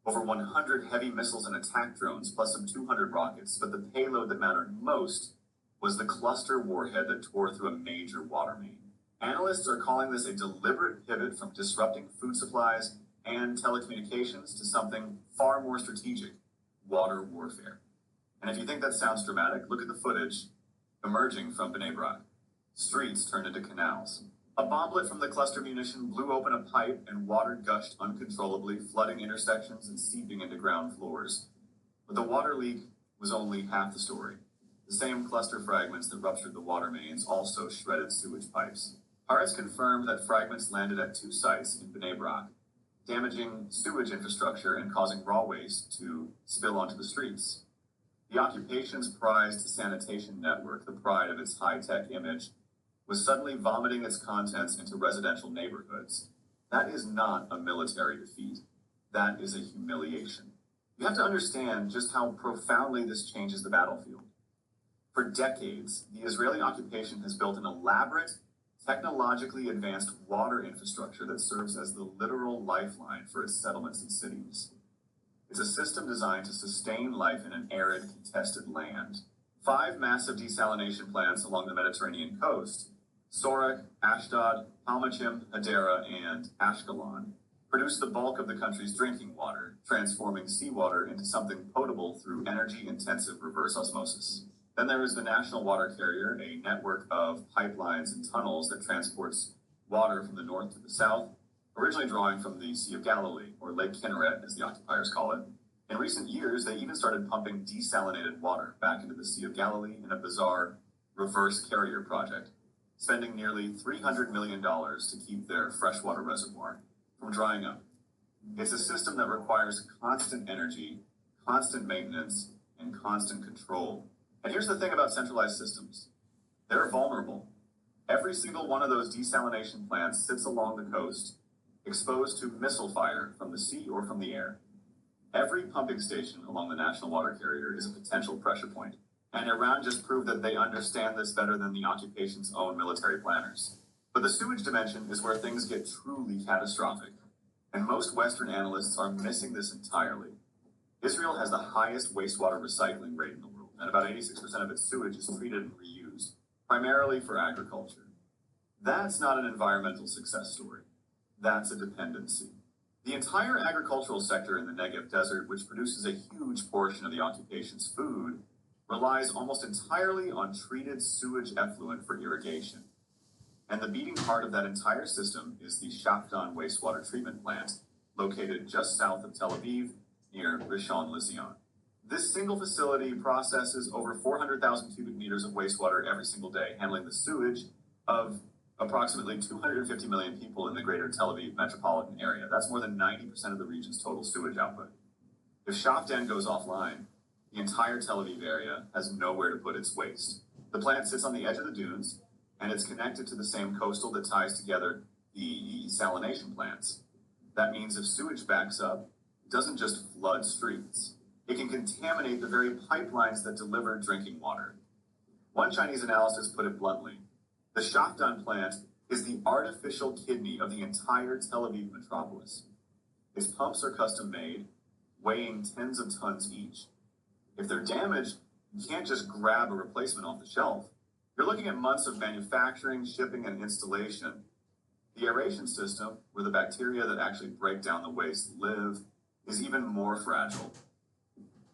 Over 100 heavy missiles and attack drones, plus some 200 rockets, but the payload that mattered most was the cluster warhead that tore through a major water main. Analysts are calling this a deliberate pivot from disrupting food supplies and telecommunications to something far more strategic, water warfare. And if you think that sounds dramatic, look at the footage emerging from Bnei Brak. Streets turned into canals. A bomblet from the cluster munition blew open a pipe and water gushed uncontrollably, flooding intersections and seeping into ground floors. But the water leak was only half the story. The same cluster fragments that ruptured the water mains also shredded sewage pipes. Haaretz confirmed that fragments landed at 2 sites in Bnei Brak, damaging sewage infrastructure and causing raw waste to spill onto the streets. The occupation's prized sanitation network, the pride of its high-tech image, was suddenly vomiting its contents into residential neighborhoods. That is not a military defeat. That is a humiliation. You have to understand just how profoundly this changes the battlefield. For decades, the Israeli occupation has built an elaborate, technologically advanced water infrastructure that serves as the literal lifeline for its settlements and cities. It's a system designed to sustain life in an arid, contested land. 5 massive desalination plants along the Mediterranean coast, Sorek, Ashdod, Palmachim, Hadera, and Ashkelon, produce the bulk of the country's drinking water, transforming seawater into something potable through energy-intensive reverse osmosis. Then there is the national water carrier, a network of pipelines and tunnels that transports water from the north to the south, originally drawing from the Sea of Galilee, or Lake Kinneret, as the occupiers call it. In recent years, they even started pumping desalinated water back into the Sea of Galilee in a bizarre reverse carrier project, spending nearly $300 million to keep their freshwater reservoir from drying up. It's a system that requires constant energy, constant maintenance, and constant control. And here's the thing about centralized systems. They're vulnerable. Every single one of those desalination plants sits along the coast, exposed to missile fire from the sea or from the air. Every pumping station along the national water carrier is a potential pressure point. And Iran just proved that they understand this better than the occupation's own military planners. But the sewage dimension is where things get truly catastrophic. And most Western analysts are missing this entirely. Israel has the highest wastewater recycling rate in the world, and about 86% of its sewage is treated and reused, primarily for agriculture. That's not an environmental success story. That's a dependency. The entire agricultural sector in the Negev Desert, which produces a huge portion of the occupation's food, relies almost entirely on treated sewage effluent for irrigation. And the beating heart of that entire system is the Shafdan wastewater treatment plant, located just south of Tel Aviv, near Rishon LeZion. This single facility processes over 400,000 cubic meters of wastewater every single day, handling the sewage of approximately 250 million people in the greater Tel Aviv metropolitan area. That's more than 90% of the region's total sewage output. If Shafdan goes offline, the entire Tel Aviv area has nowhere to put its waste. The plant sits on the edge of the dunes, and it's connected to the same coastal that ties together the salination plants. That means if sewage backs up, it doesn't just flood streets. It can contaminate the very pipelines that deliver drinking water. One Chinese analyst put it bluntly: the Shafdan plant is the artificial kidney of the entire Tel Aviv metropolis. Its pumps are custom made, weighing tens of tons each. If they're damaged, you can't just grab a replacement off the shelf. You're looking at months of manufacturing, shipping, and installation. The aeration system, where the bacteria that actually break down the waste live, is even more fragile.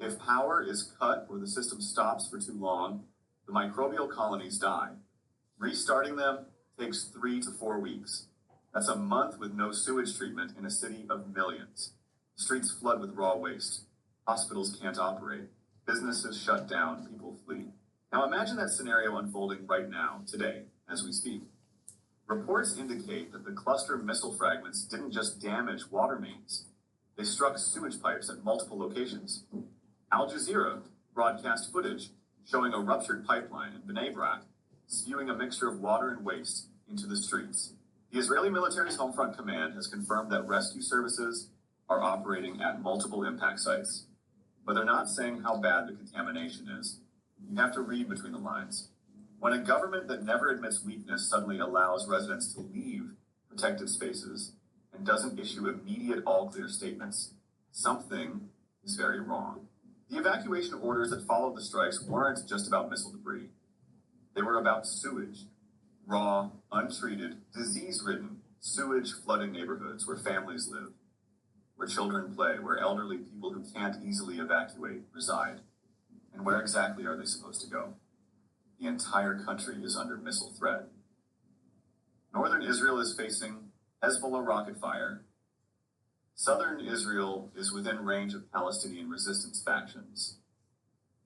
If power is cut or the system stops for too long, the microbial colonies die. Restarting them takes 3 to 4 weeks. That's a month with no sewage treatment in a city of millions. Streets flood with raw waste. Hospitals can't operate. Businesses shut down. People flee. Now imagine that scenario unfolding right now, today, as we speak. Reports indicate that the cluster missile fragments didn't just damage water mains. They struck sewage pipes at multiple locations. Al Jazeera broadcast footage showing a ruptured pipeline in Bnei Brak, spewing a mixture of water and waste into the streets. The Israeli military's Home Front Command has confirmed that rescue services are operating at multiple impact sites, but they're not saying how bad the contamination is. You have to read between the lines. When a government that never admits weakness suddenly allows residents to leave protected spaces and doesn't issue immediate all-clear statements, something is very wrong. The evacuation orders that followed the strikes weren't just about missile debris. They were about sewage, raw, untreated, disease-ridden, sewage-flooding neighborhoods where families live, where children play, where elderly people who can't easily evacuate reside. And where exactly are they supposed to go? The entire country is under missile threat. Northern Israel is facing Hezbollah rocket fire. Southern Israel is within range of Palestinian resistance factions.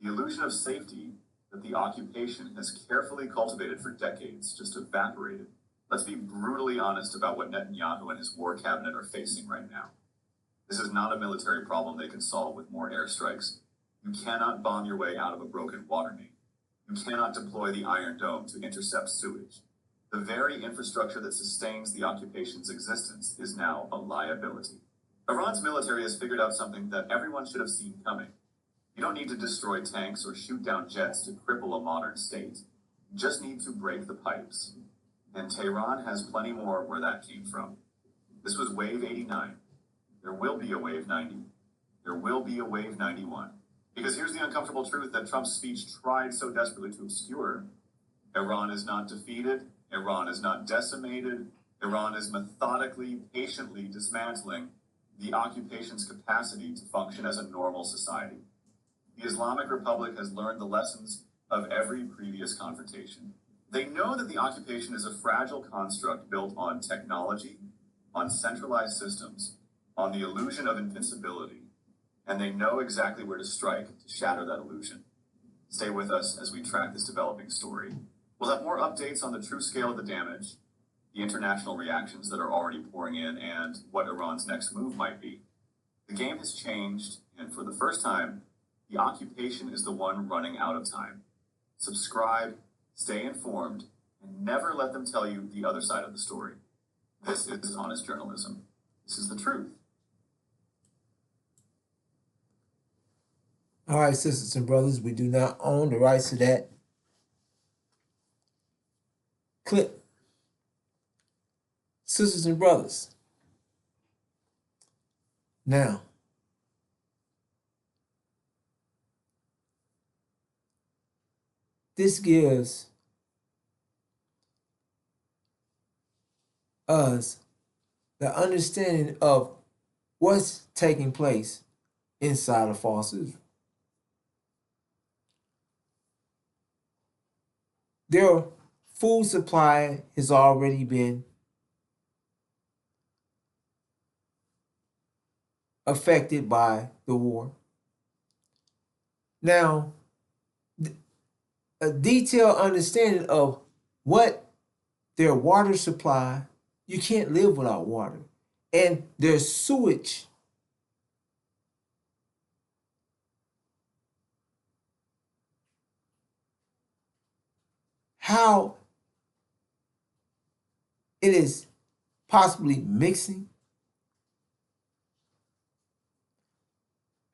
The illusion of safety that the occupation has carefully cultivated for decades just evaporated. Let's be brutally honest about what Netanyahu and his war cabinet are facing right now. This is not a military problem they can solve with more airstrikes. You cannot bomb your way out of a broken water main. You cannot deploy the Iron Dome to intercept sewage. The very infrastructure that sustains the occupation's existence is now a liability. Iran's military has figured out something that everyone should have seen coming. You don't need to destroy tanks or shoot down jets to cripple a modern state. You just need to break the pipes. And Tehran has plenty more where that came from. This was wave 89. There will be a wave 90. There will be a wave 91. Because here's the uncomfortable truth that Trump's speech tried so desperately to obscure. Iran is not defeated. Iran is not decimated. Iran is methodically, patiently dismantling the occupation's capacity to function as a normal society. The Islamic Republic has learned the lessons of every previous confrontation. They know that the occupation is a fragile construct built on technology, on centralized systems, on the illusion of invincibility, and they know exactly where to strike to shatter that illusion. Stay with us as we track this developing story. We'll have more updates on the true scale of the damage, the international reactions that are already pouring in, and what Iran's next move might be. The game has changed, and for the first time, the occupation is the one running out of time. Subscribe, stay informed, and never let them tell you the other side of the story. This is honest journalism. This is the truth. All right, sisters and brothers, we do not own the rights to that clip. Sisters and brothers, now, this gives us the understanding of what's taking place inside of false Israel. Their food supply has already been affected by the war. Now, a detailed understanding of what their water supply, you can't live without water, and their sewage, how it is possibly mixing,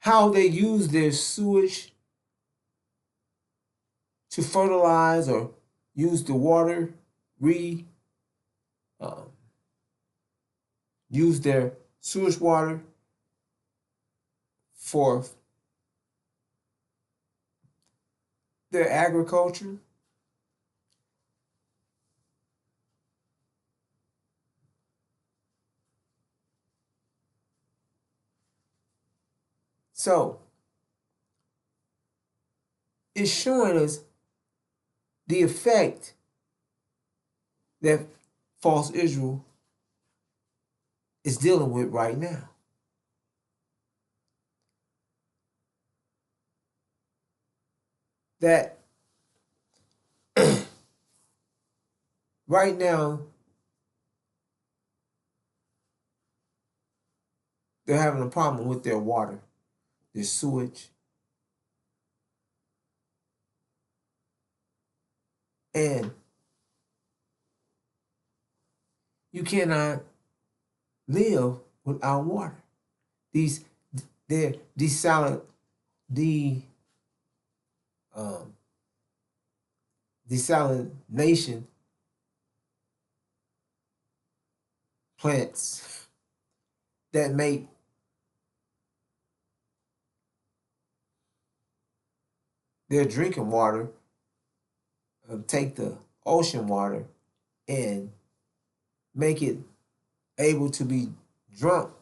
how they use their sewage to fertilize or use the water, use their sewage water for their agriculture. So, it's showing us the effect that false Israel is dealing with right now. That right now they're having a problem with their water, their sewage, and you cannot live without water. Desalination plants that make their drinking water take the ocean water and make it able to be drunk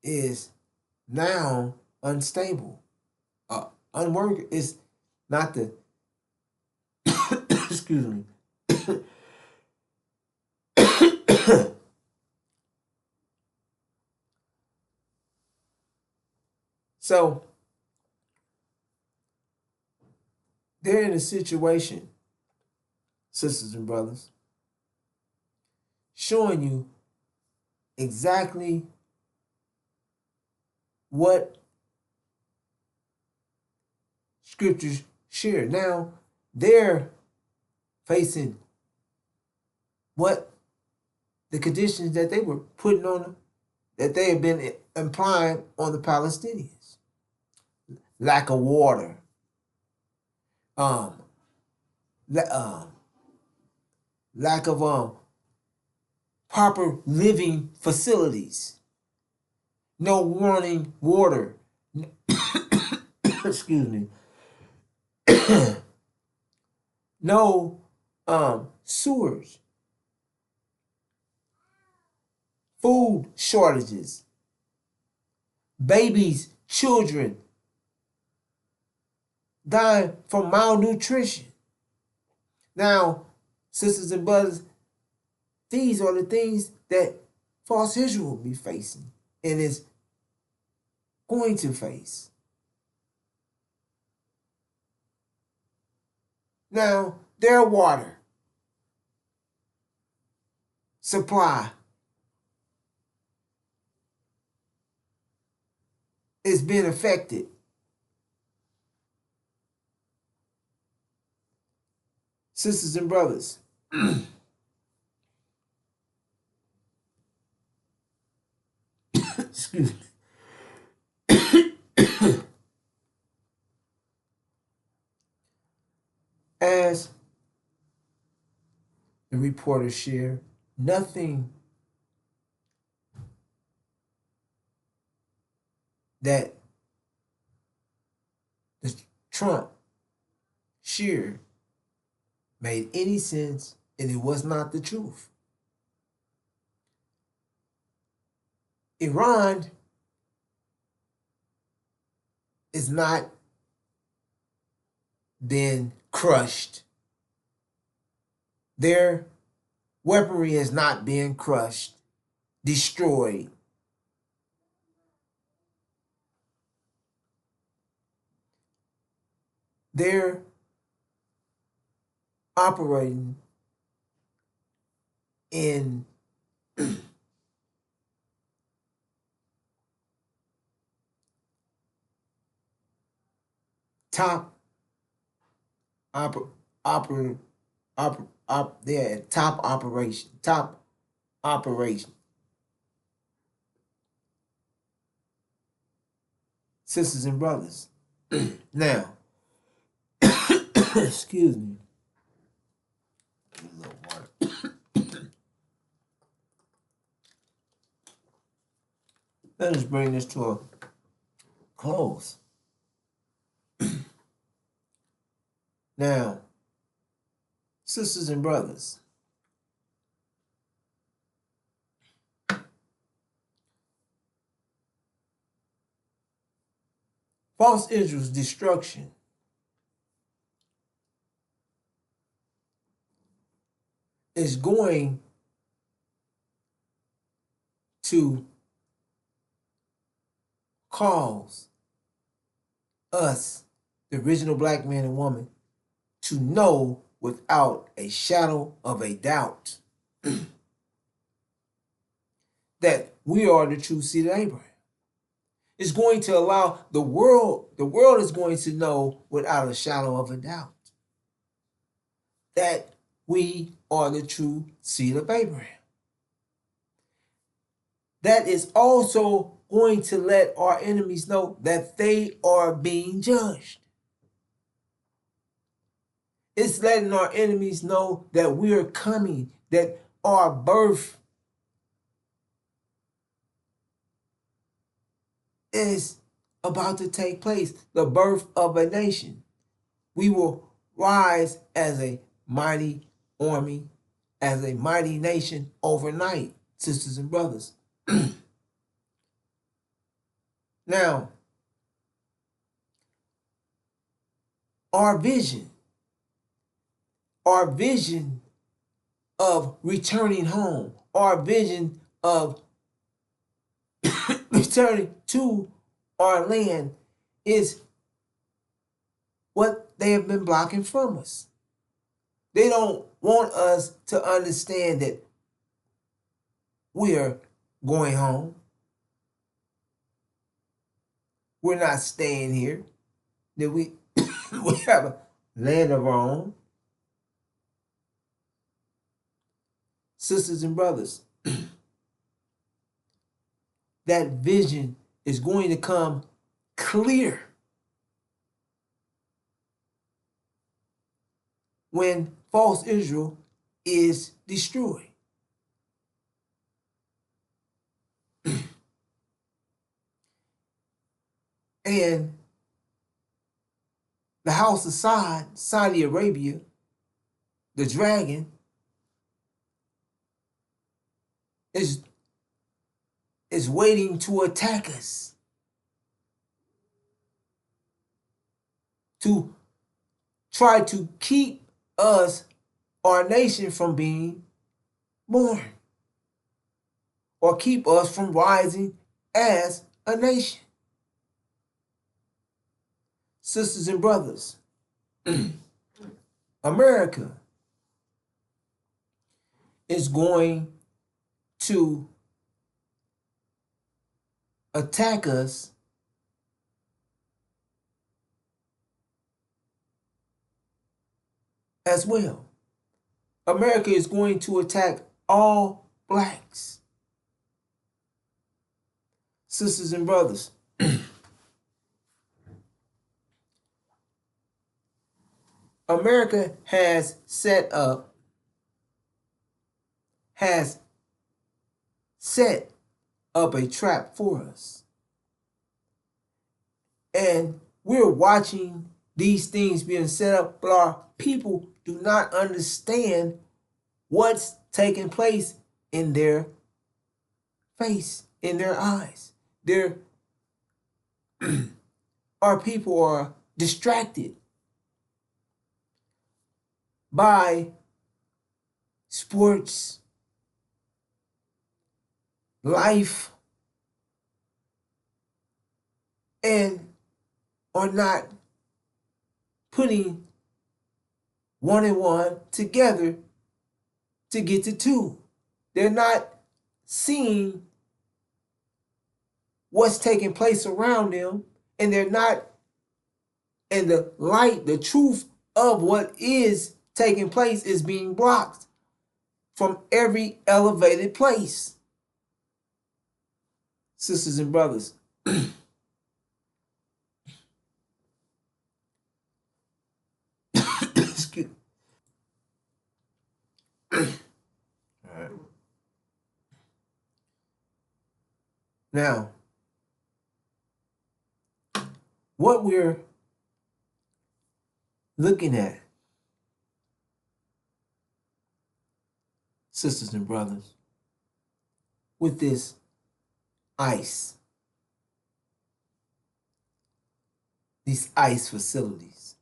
is now unstable. Unworkable is not the excuse me. So they're in a situation, sisters and brothers, showing you exactly what scriptures share. Now they're facing what the conditions that they were putting on them, that they have been implying on the Palestinians. Lack of water, um, lack of proper living facilities, no running water, excuse me, no sewers, food shortages, babies, children dying from malnutrition. Now, sisters and brothers, these are the things that false Israel will be facing and is going to face. Now, their water supply is being affected. Sisters and brothers, excuse me. As the reporters share, nothing that the Trump shared made any sense, and it was not the truth. Iran is not been crushed. Their weaponry has not been crushed, destroyed. They're operating in top they're at top operation. Sisters and brothers. Now, excuse me. A little water. Let us bring this to a close. Now, sisters and brothers, false Israel's destruction is going to cause us, the original black man and woman, to know without a shadow of a doubt that we are the true seed of Abraham. It's going to allow the world is going to know without a shadow of a doubt that we are the true seed of Abraham. That is also going to let our enemies know that they are being judged. It's letting our enemies know that we are coming, that our birth is about to take place, the birth of a nation. We will rise as a mighty army, as a mighty nation overnight, sisters and brothers. Now, our vision of returning home, our vision of returning to our land is what they have been blocking from us. They don't want us to understand that we're going home. We're not staying here. That we we have a land of our own. Sisters and brothers, that vision is going to come clear when false Israel is destroyed. And the house of Saudi Arabia, the dragon, is waiting to attack us, to try to keep us, our nation, from being born, or keep us from rising as a nation. Sisters and brothers, America is going to attack us as well. America is going to attack all blacks. Sisters and brothers, America has set a trap for us. And we're watching these things being set up, but our people do not understand what's taking place in their face, in their eyes. Our people are distracted by sports, life, and are not putting one and one together to get to two. They're not seeing what's taking place around them, and they're not in the light, the truth of what is taking place is being blocked from every elevated place. Sisters and brothers, excuse me. All right. Now, what we're looking at, sisters and brothers, with this ICE, these ICE facilities,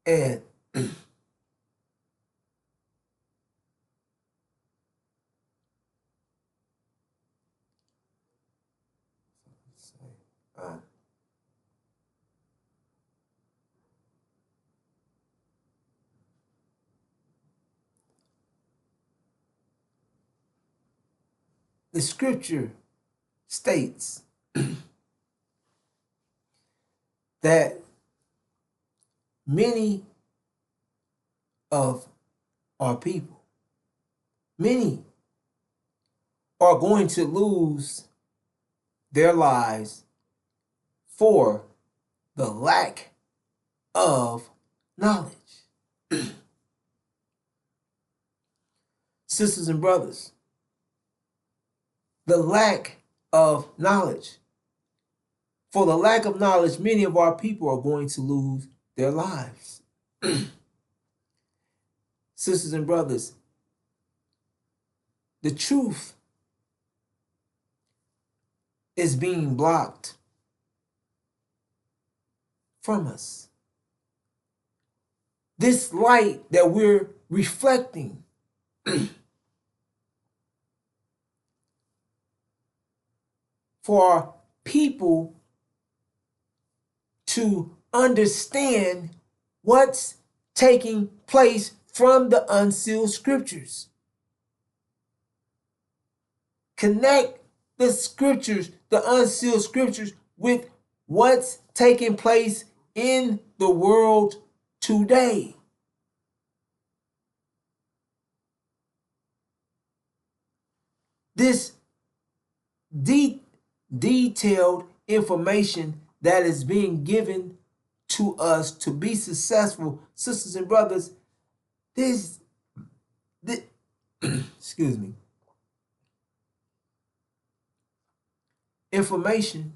and the scripture states that many of our people, many are going to lose their lives for the lack of knowledge. Sisters and brothers, the lack of knowledge. For the lack of knowledge, many of our people are going to lose their lives. Sisters and brothers, the truth is being blocked from us. This light that we're reflecting for our people to understand what's taking place from the unsealed scriptures. Connect the scriptures, the unsealed scriptures, with what's taking place in the world today. This detailed information that is being given to us to be successful, sisters and brothers, this excuse me, information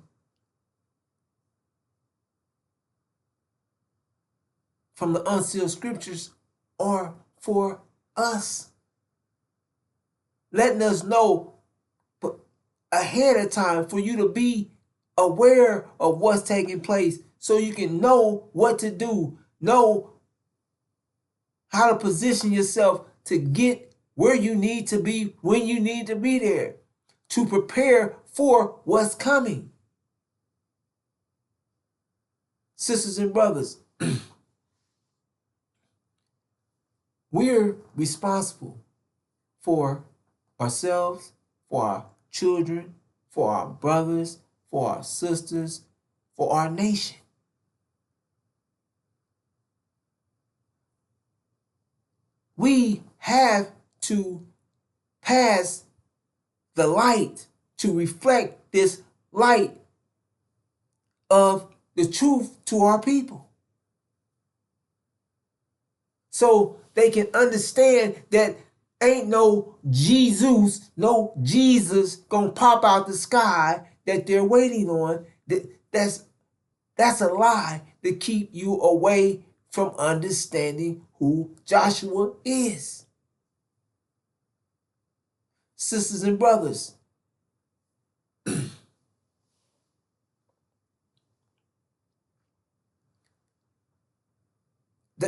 from the unsealed scriptures are for us, letting us know ahead of time for you to be aware of what's taking place so you can know what to do, know how to position yourself to get where you need to be when you need to be there, to prepare for what's coming. Sisters and brothers, we're responsible for ourselves, for our children, for our brothers, for our sisters, for our nation. We have to pass the light to reflect this light of the truth to our people, so they can understand that ain't no Jesus gonna pop out the sky that they're waiting on. That's a lie to keep you away from understanding who Joshua is. Sisters and brothers, the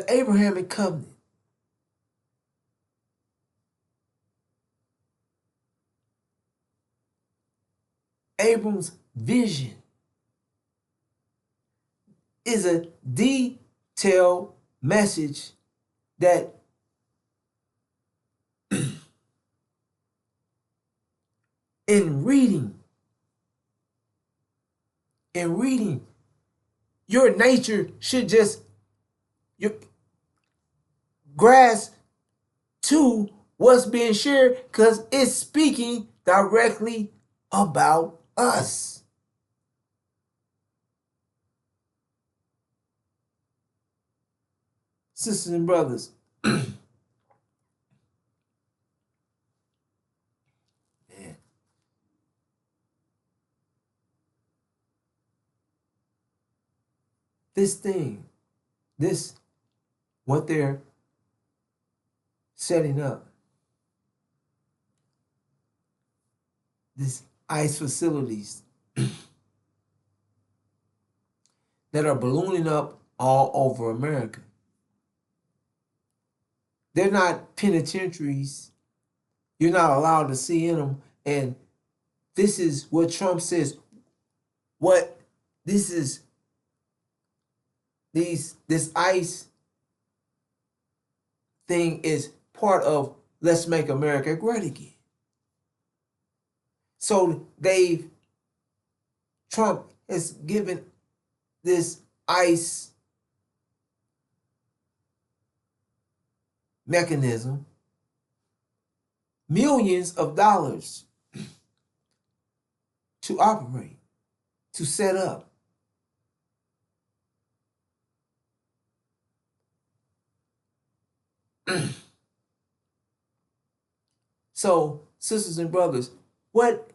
Abrahamic covenant, Abram's vision, is a detailed message that in reading, your nature should just grasp to what's being shared, because it's speaking directly about us. Sisters and brothers, man, what they're setting up, these ICE facilities that are ballooning up all over America. They're not penitentiaries. You're not allowed to see in them. And this is what Trump says. This ICE thing is part of Let's Make America Great Again. So Trump has given this ICE mechanism millions of dollars to operate, to set up. So, sisters and brothers, what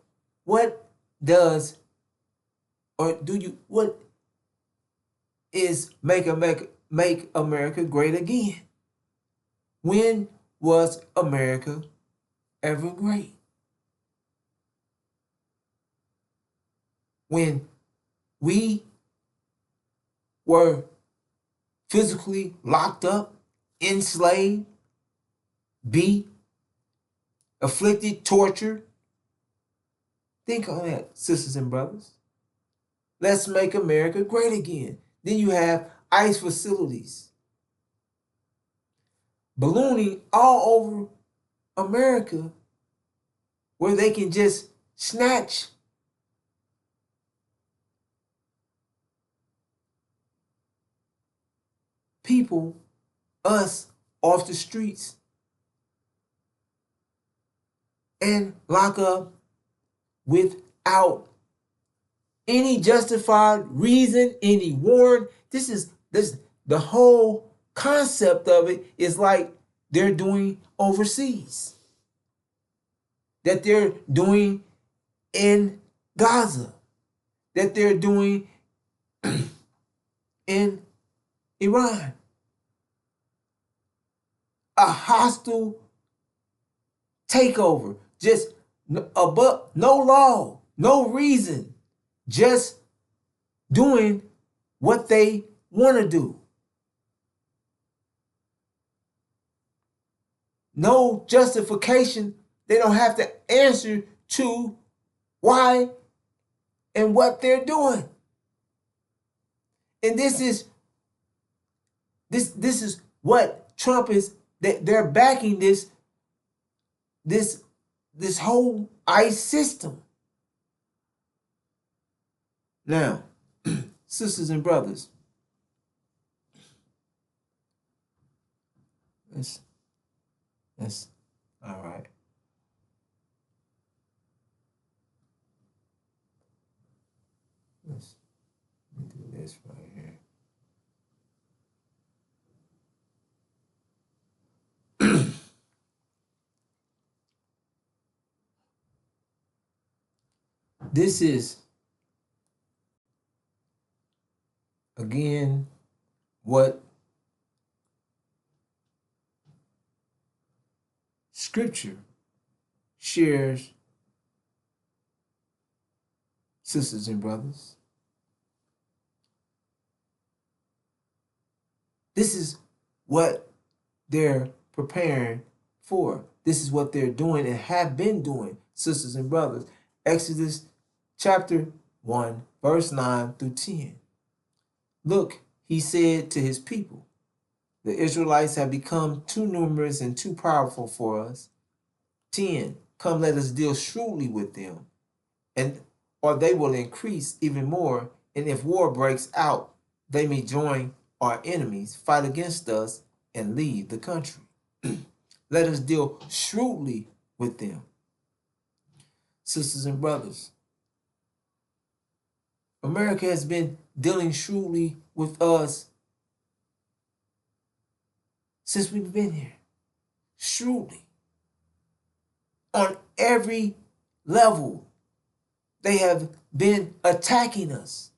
does or do you, what is make America great again? When was America ever great? When we were physically locked up, enslaved, beat, afflicted, tortured. Think on that, sisters and brothers. Let's make America great again. Then you have ICE facilities ballooning all over America where they can just snatch people, us, off the streets and lock up without any justified reason, any warrant. This the whole concept of it is like they're doing overseas, that they're doing in Gaza, that they're doing in Iran. A hostile takeover, just above, no law, no reason, just doing what they want to do. No justification. They don't have to answer to why and what they're doing. And this is what Trump is. They're backing this whole ICE system. Now, sisters and brothers, that's all right. Let's do this right here. This is, again, what Scripture shares, sisters and brothers. This is what they're preparing for. This is what they're doing and have been doing, sisters and brothers. Exodus chapter 1, verse 9 through 10. Look, he said to his people, the Israelites have become too numerous and too powerful for us. 10, come, let us deal shrewdly with them, or they will increase even more. And if war breaks out, they may join our enemies, fight against us, and leave the country. Let us deal shrewdly with them. Sisters and brothers, America has been dealing shrewdly with us since we've been here. Shrewdly. On every level, they have been attacking us,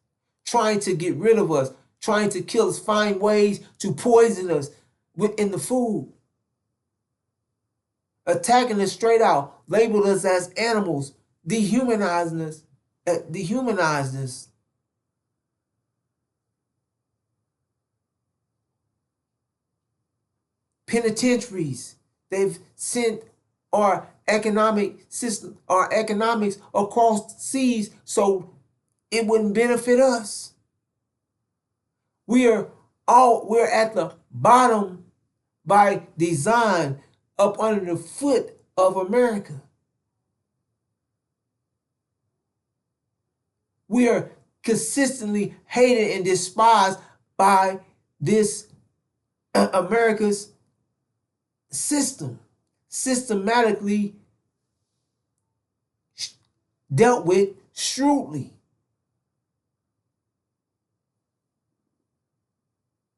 trying to get rid of us, trying to kill us, find ways to poison us in the food. Attacking us straight out, labeled us as animals, dehumanizing us, dehumanized us. Penitentiaries, they've sent our economic system, our economics across seas so it wouldn't benefit us. We're at the bottom by design, up under the foot of America. We are consistently hated and despised by this America's system, systematically dealt with shrewdly.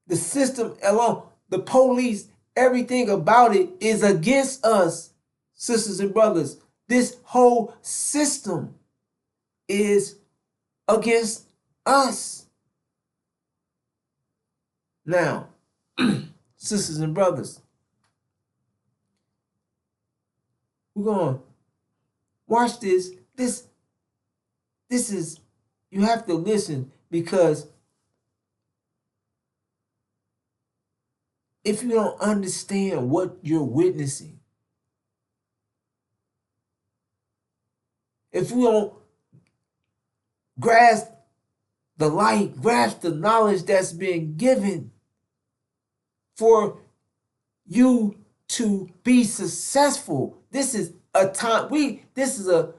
The system alone, the police, everything about it is against us, sisters and brothers. This whole system is against us. Now, sisters and brothers, we're going to watch this. This is, you have to listen, because if you don't understand what you're witnessing, if we don't grasp the light, grasp the knowledge that's been given for you to be successful, this is a time, this is a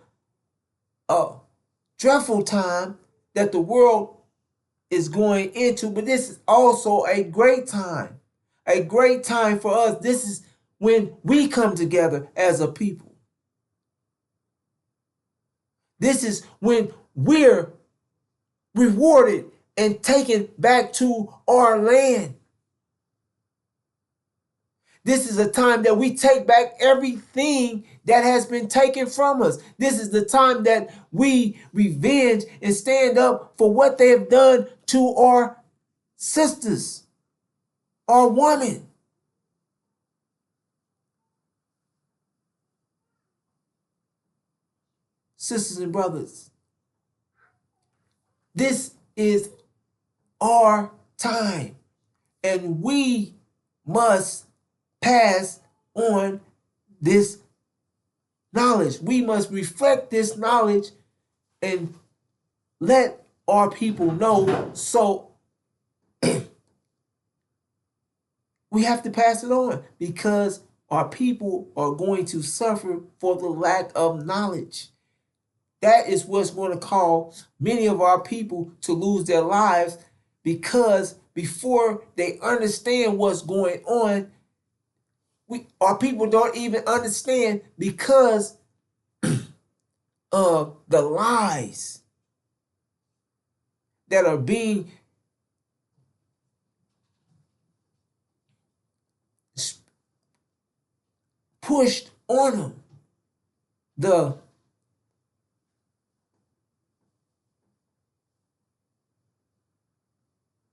dreadful time that the world is going into, but this is also a great time for us. This is when we come together as a people. This is when we're rewarded and taken back to our land. This is a time that we take back everything that has been taken from us. This is the time that we revenge and stand up for what they have done to our sisters, our women. Sisters and brothers, this is our time, and we must pass on this knowledge. We must reflect this knowledge and let our people know. So we have to pass it on, because our people are going to suffer for the lack of knowledge. That is what's going to cause many of our people to lose their lives, because before they understand what's going on, our people don't even understand, because of the lies that are being pushed on them. The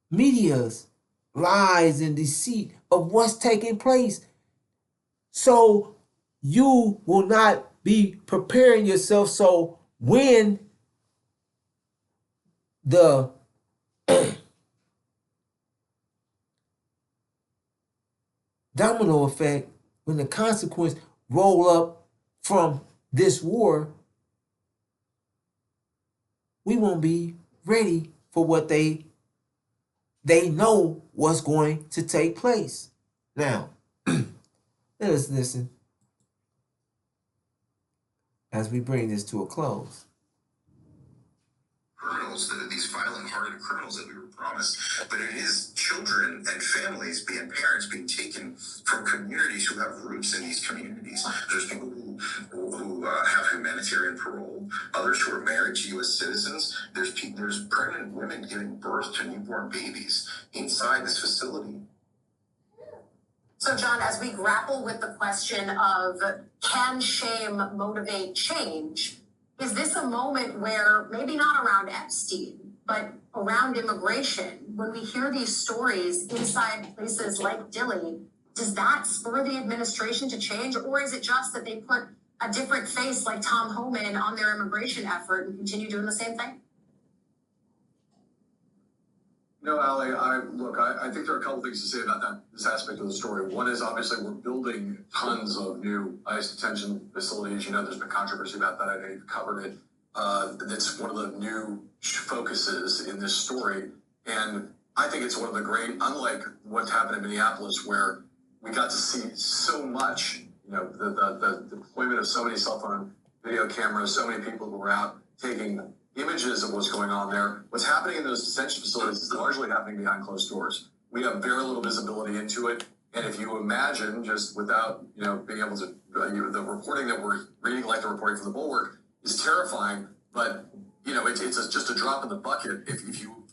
media's lies and deceit of what's taking place. So you will not be preparing yourself. So when the domino effect, when the consequence roll up from this war, we won't be ready for what they know what's going to take place. Now, let us listen as we bring this to a close. Criminals, these violent-hearted criminals that we were promised, but it is children and families and parents being taken from communities who have roots in these communities. There's people who have humanitarian parole, others who are married to U.S. citizens. There's pregnant women giving birth to newborn babies inside this facility. So, John, as we grapple with the question of can shame motivate change, is this a moment where, maybe not around Epstein, but around immigration, when we hear these stories inside places like Dilley, does that spur the administration to change? Or is it just that they put a different face like Tom Homan on their immigration effort and continue doing the same thing? No, Allie, I think there are a couple things to say about this aspect of the story. One is, obviously, we're building tons of new ICE detention facilities. You know, there's been controversy about that. I know you've covered it. That's one of the new focuses in this story. And I think it's one of the great, unlike what's happened in Minneapolis, where we got to see so much, you know, the deployment of so many cell phone video cameras, so many people who were out taking images of what's going on there. What's happening in those detention facilities is largely happening behind closed doors. We have very little visibility into it. And if you imagine, just without, you know, being able to, the reporting that we're reading, like the reporting from the Bulwark, is terrifying. But, you know, it's just a drop in the bucket. If you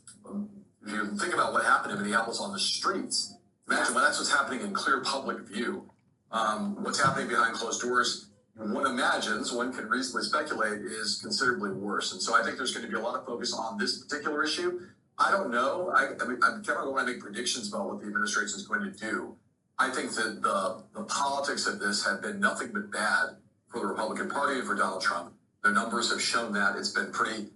think about what happened in Minneapolis on the streets, imagine that's what's happening in clear public view. What's happening behind closed doors. one imagines, one can reasonably speculate, is considerably worse. And so I think there's going to be a lot of focus on this particular issue. I don't know. I mean, I'm never going to make predictions about what the administration is going to do. I think that the politics of this have been nothing but bad for the Republican Party and for Donald Trump. Their numbers have shown that. It's been pretty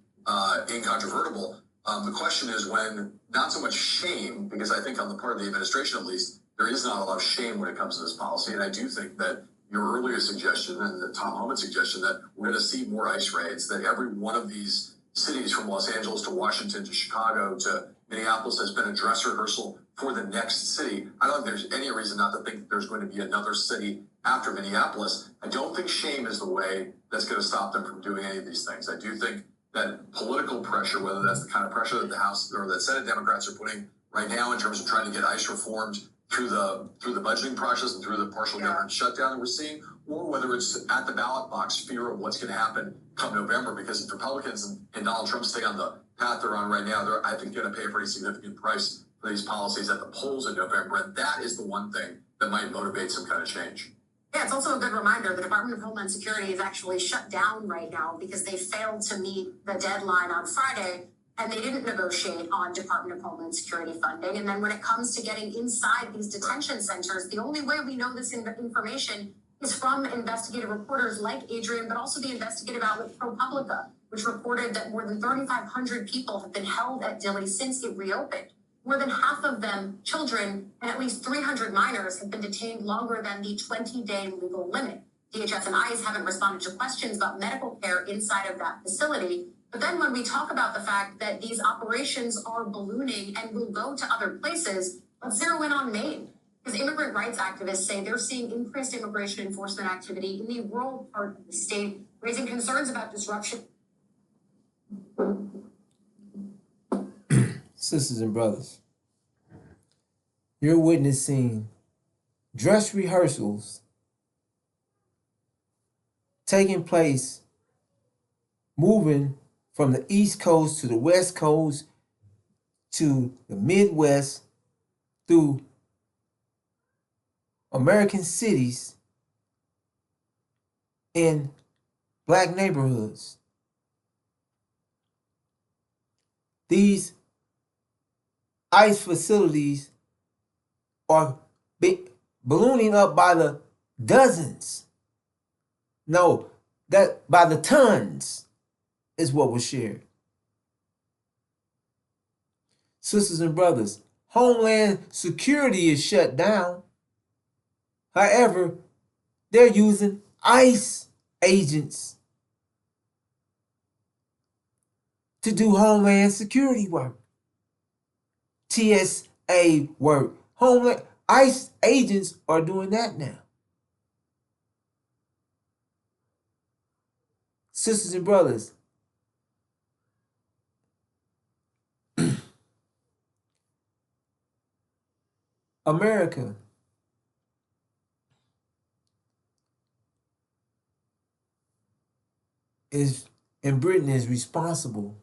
incontrovertible. The question is when, not so much shame, because I think on the part of the administration at least, there is not a lot of shame when it comes to this policy. And I do think that your earlier suggestion and the Tom Homan suggestion that we're going to see more ICE raids, that every one of these cities from Los Angeles to Washington to Chicago to Minneapolis has been a dress rehearsal for the next city. I don't think there's any reason not to think that there's going to be another city after Minneapolis. I don't think shame is the way that's going to stop them from doing any of these things. I do think that political pressure, whether that's the kind of pressure that the House or the Senate Democrats are putting right now in terms of trying to get ICE reformed through the budgeting process and through the partial government shutdown that we're seeing, or whether it's at the ballot box fear of what's going to happen come November, because if Republicans and Donald Trump stay on the path they're on right now, they're, I think, going to pay a pretty significant price for these policies at the polls in November. And that is the one thing that might motivate some kind of change. Yeah, it's also a good reminder the Department of Homeland Security is actually shut down right now because they failed to meet the deadline on Friday and they didn't negotiate on Department of Homeland Security funding. And then when it comes to getting inside these detention centers, the only way we know this information is from investigative reporters like Adrian, but also the investigative outlet ProPublica, which reported that more than 3,500 people have been held at Dilley since it reopened. More than half of them children, and at least 300 minors have been detained longer than the 20-day legal limit. DHS and ICE haven't responded to questions about medical care inside of that facility. But then when we talk about the fact that these operations are ballooning and will go to other places, let's zero in on Maine. Because immigrant rights activists say they're seeing increased immigration enforcement activity in the rural part of the state, raising concerns about disruption. Sisters and brothers, you're witnessing dress rehearsals taking place, moving from the East Coast to the West Coast to the Midwest through American cities in black neighborhoods. These ICE facilities are ballooning up by the dozens. No, that by the tons is what was shared. Sisters and brothers, Homeland Security is shut down. However, they're using ICE agents to do Homeland Security work. TSA work. Homeland ICE agents are doing that now. Sisters and brothers, America is, and Britain is responsible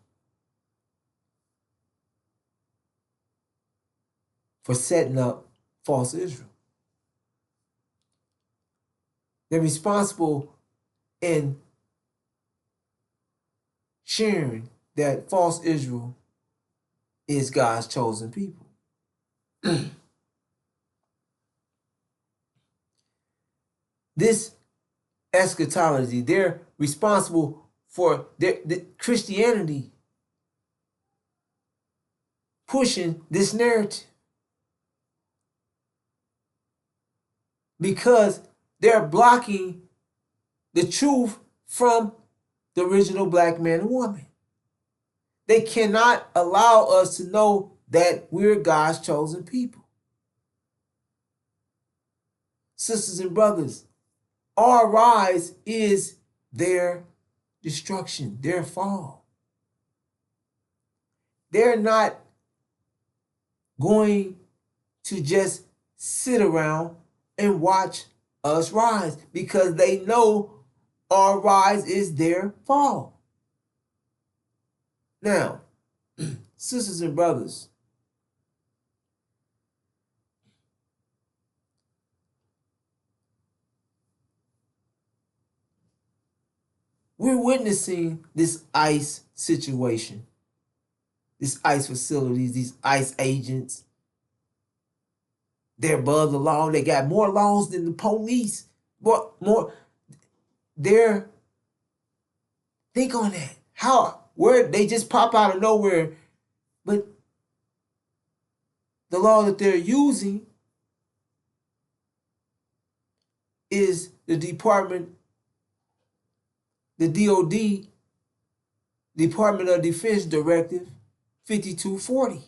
for setting up false Israel. They're responsible in sharing that false Israel is God's chosen people. This eschatology, they're responsible for the Christianity pushing this narrative because they're blocking the truth from the original black man and woman. They cannot allow us to know that we're God's chosen people. Sisters and brothers, our rise is their destruction, their fall. They're not going to just sit around and watch us rise because they know our rise is their fall. Now, sisters and brothers, We're witnessing this ICE situation, this ICE facilities, these ICE agents. They're above the law. They got more laws than the police. More. They're, think on that. Where they just pop out of nowhere, but the law that they're using is the DOD, Department of Defense Directive 5240.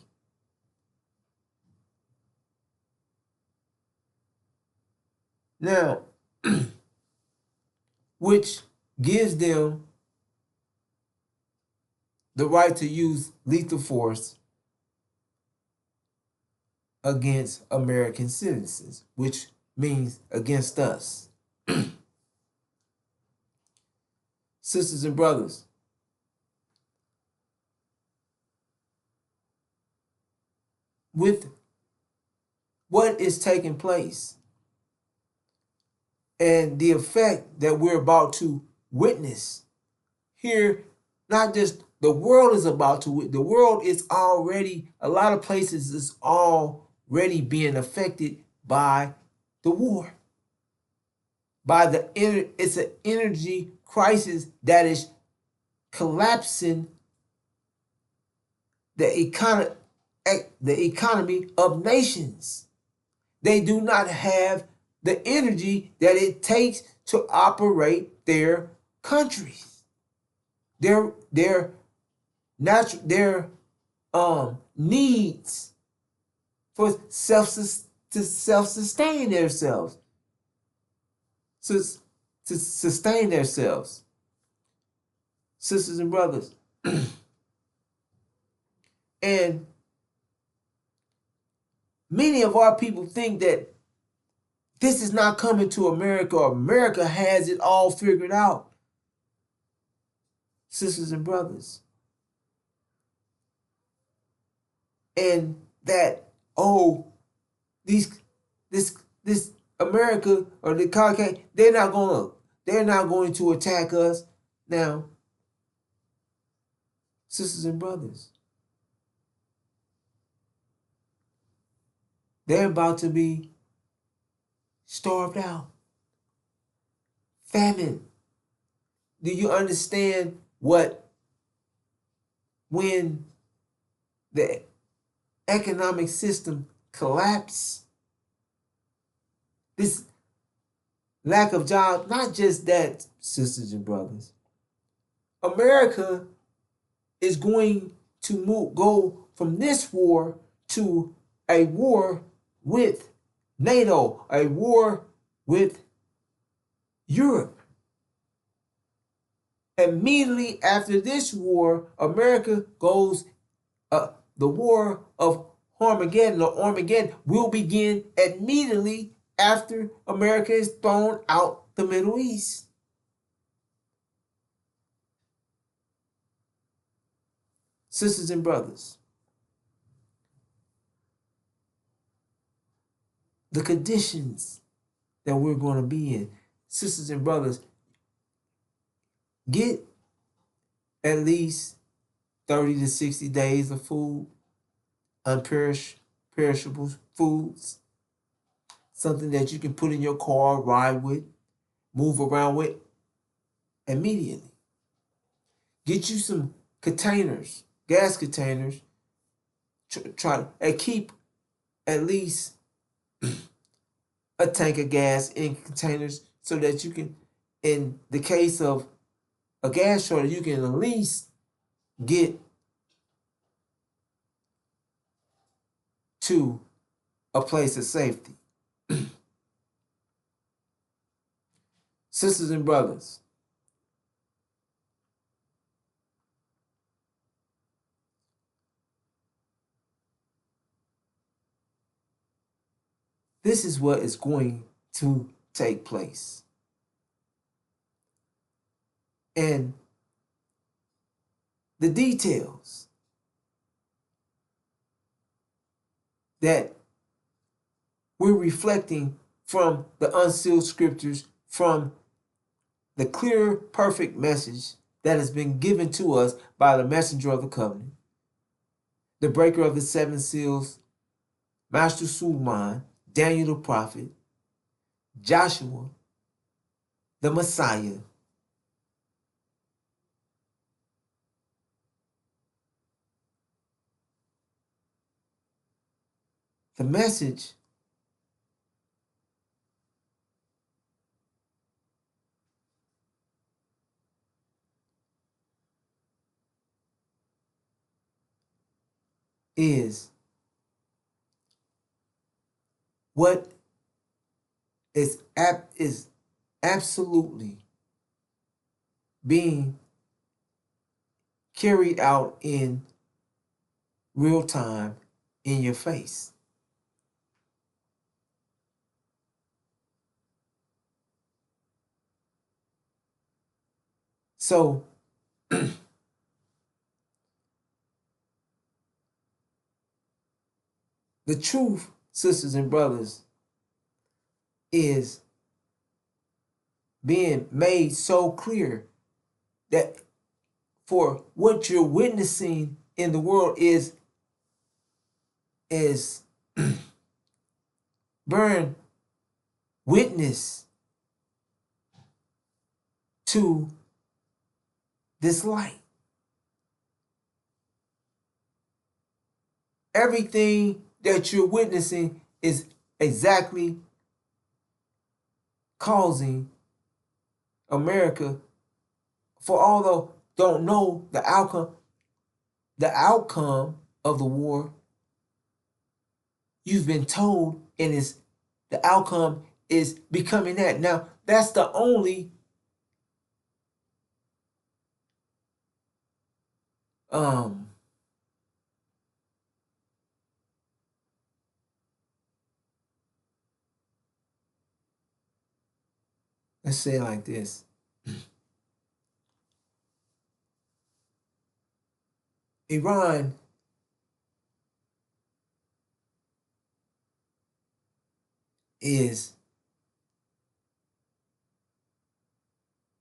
Now, which gives them the right to use lethal force against American citizens, which means against us. Sisters and brothers, with what is taking place and the effect that we're about to witness here, not just the world is about to, the world is already, a lot of places is already being affected by the war. It's an energy crisis that is collapsing the economy of nations. They do not have the energy that it takes to operate their countries. Their needs for self-sustain themselves. To sustain themselves. Sisters and brothers. And many of our people think that this is not coming to America, or America has it all figured out. Sisters and brothers. And that, this America or the Caucasian, they're not going to attack us. Now, sisters and brothers, they're about to be starved out. Famine. Do you understand when the economic system collapses? This lack of jobs, not just that, sisters and brothers. America is going to go from this war to a war with NATO, a war with Europe. Immediately after this war, America goes, the war of Armageddon, or Armageddon, will begin immediately after America is thrown out the Middle East. Sisters and brothers, the conditions that we're going to be in, sisters and brothers, get at least 30 to 60 days of food, perishable foods, something that you can put in your car, ride with, move around with immediately. Get you some containers, gas containers, try and keep at least a tank of gas in containers so that you can, in the case of a gas shortage, you can at least get to a place of safety. Sisters and brothers, this is what is going to take place. And the details that we're reflecting from the unsealed scriptures, from the clear, perfect message that has been given to us by the messenger of the covenant, the breaker of the seven seals, Master Suleiman, Daniel the prophet, Joshua, the Messiah. The message is what is absolutely being carried out in real time in your face. So the truth, sisters and brothers, is being made so clear that for what you're witnessing in the world is bearing witness to this light. Everything that you're witnessing is exactly causing America, for although don't know the outcome of the war, you've been told, and is the outcome is becoming that. Now, that's the only let's say it like this. Iran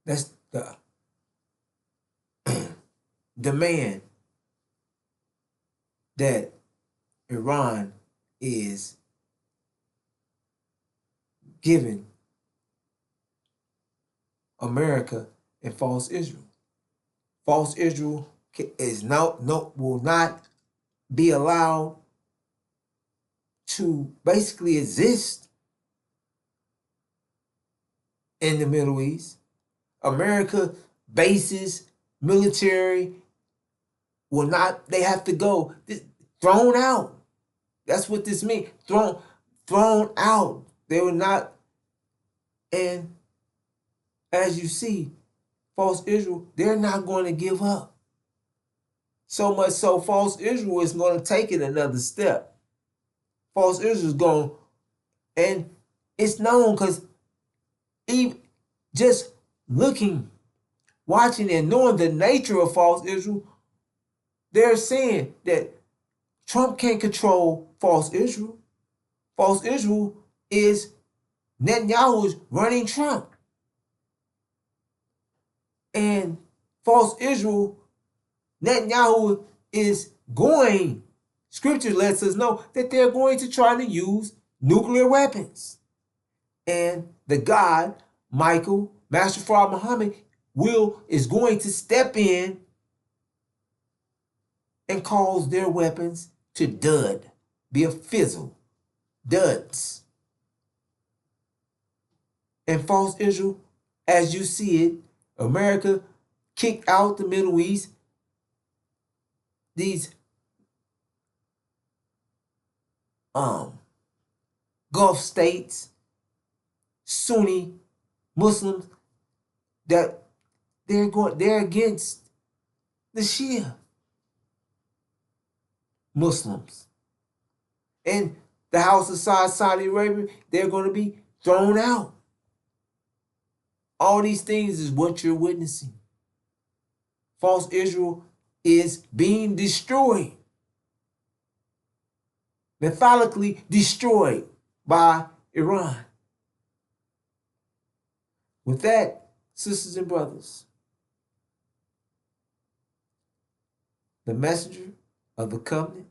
that's the demand that Iran is giving America and false Israel. False Israel will not be allowed to basically exist in the Middle East. America bases, military will not, they have to go thrown out. That's what this means. Thrown out. They will not, and as you see, false Israel, they're not going to give up. So much so, false Israel is going to take it another step. False Israel is going, and it's known because even just looking, watching, and knowing the nature of false Israel, they're saying that Trump can't control false Israel. False Israel is Netanyahu's running Trump. And false Israel, Netanyahu is going, scripture lets us know that they're going to try to use nuclear weapons. And the God, Michael, Master Farah Muhammad, is going to step in and cause their weapons to dud, be a fizzle, duds. And false Israel, as you see it, America kicked out the Middle East. These Gulf states, Sunni Muslims, that they're against the Shia Muslims. And the House of Saudi Arabia, they're going to be thrown out. All these things is what you're witnessing. False Israel is being destroyed, methodically destroyed by Iran. With that, Sisters and brothers, the messenger of the covenant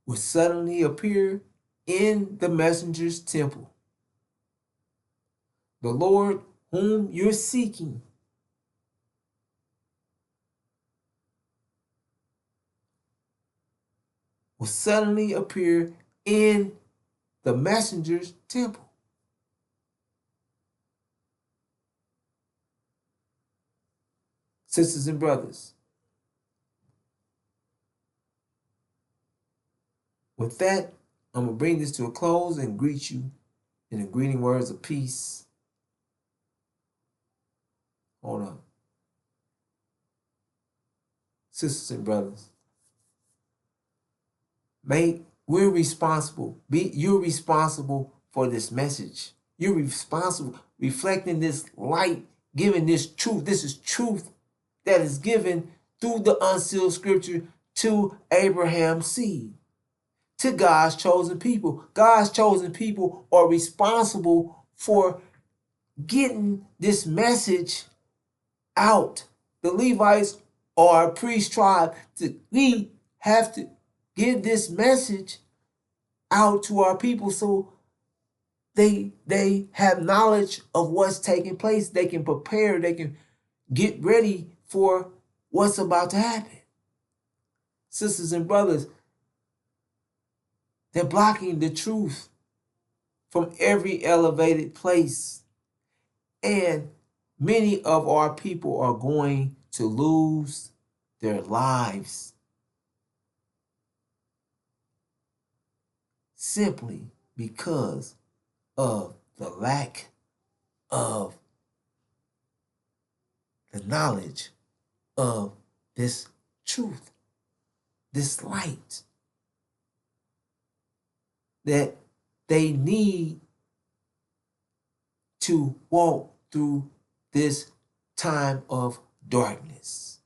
will suddenly appear in the messenger's temple. The Lord whom you're seeking will suddenly appear in the messenger's temple. Sisters and brothers, with that, I'm going to bring this to a close and greet you in the greeting words of peace. Hold on. Sisters and brothers, we're responsible. You're responsible for this message. You're responsible, reflecting this light, giving this truth. This is truth that is given through the unsealed scripture to Abraham's seed, to God's chosen people. God's chosen people are responsible for getting this message out. The Levites are a priest tribe. We have to give this message out to our people so they have knowledge of what's taking place. They can prepare. They can get ready for what's about to happen. Sisters and brothers, they're blocking the truth from every elevated place. And many of our people are going to lose their lives simply because of the lack of the knowledge of this truth, this light that they need to walk through this time of darkness.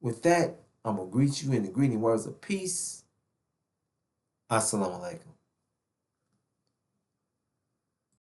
With that, I'm going to greet you in the greeting words of peace. Assalamu alaikum.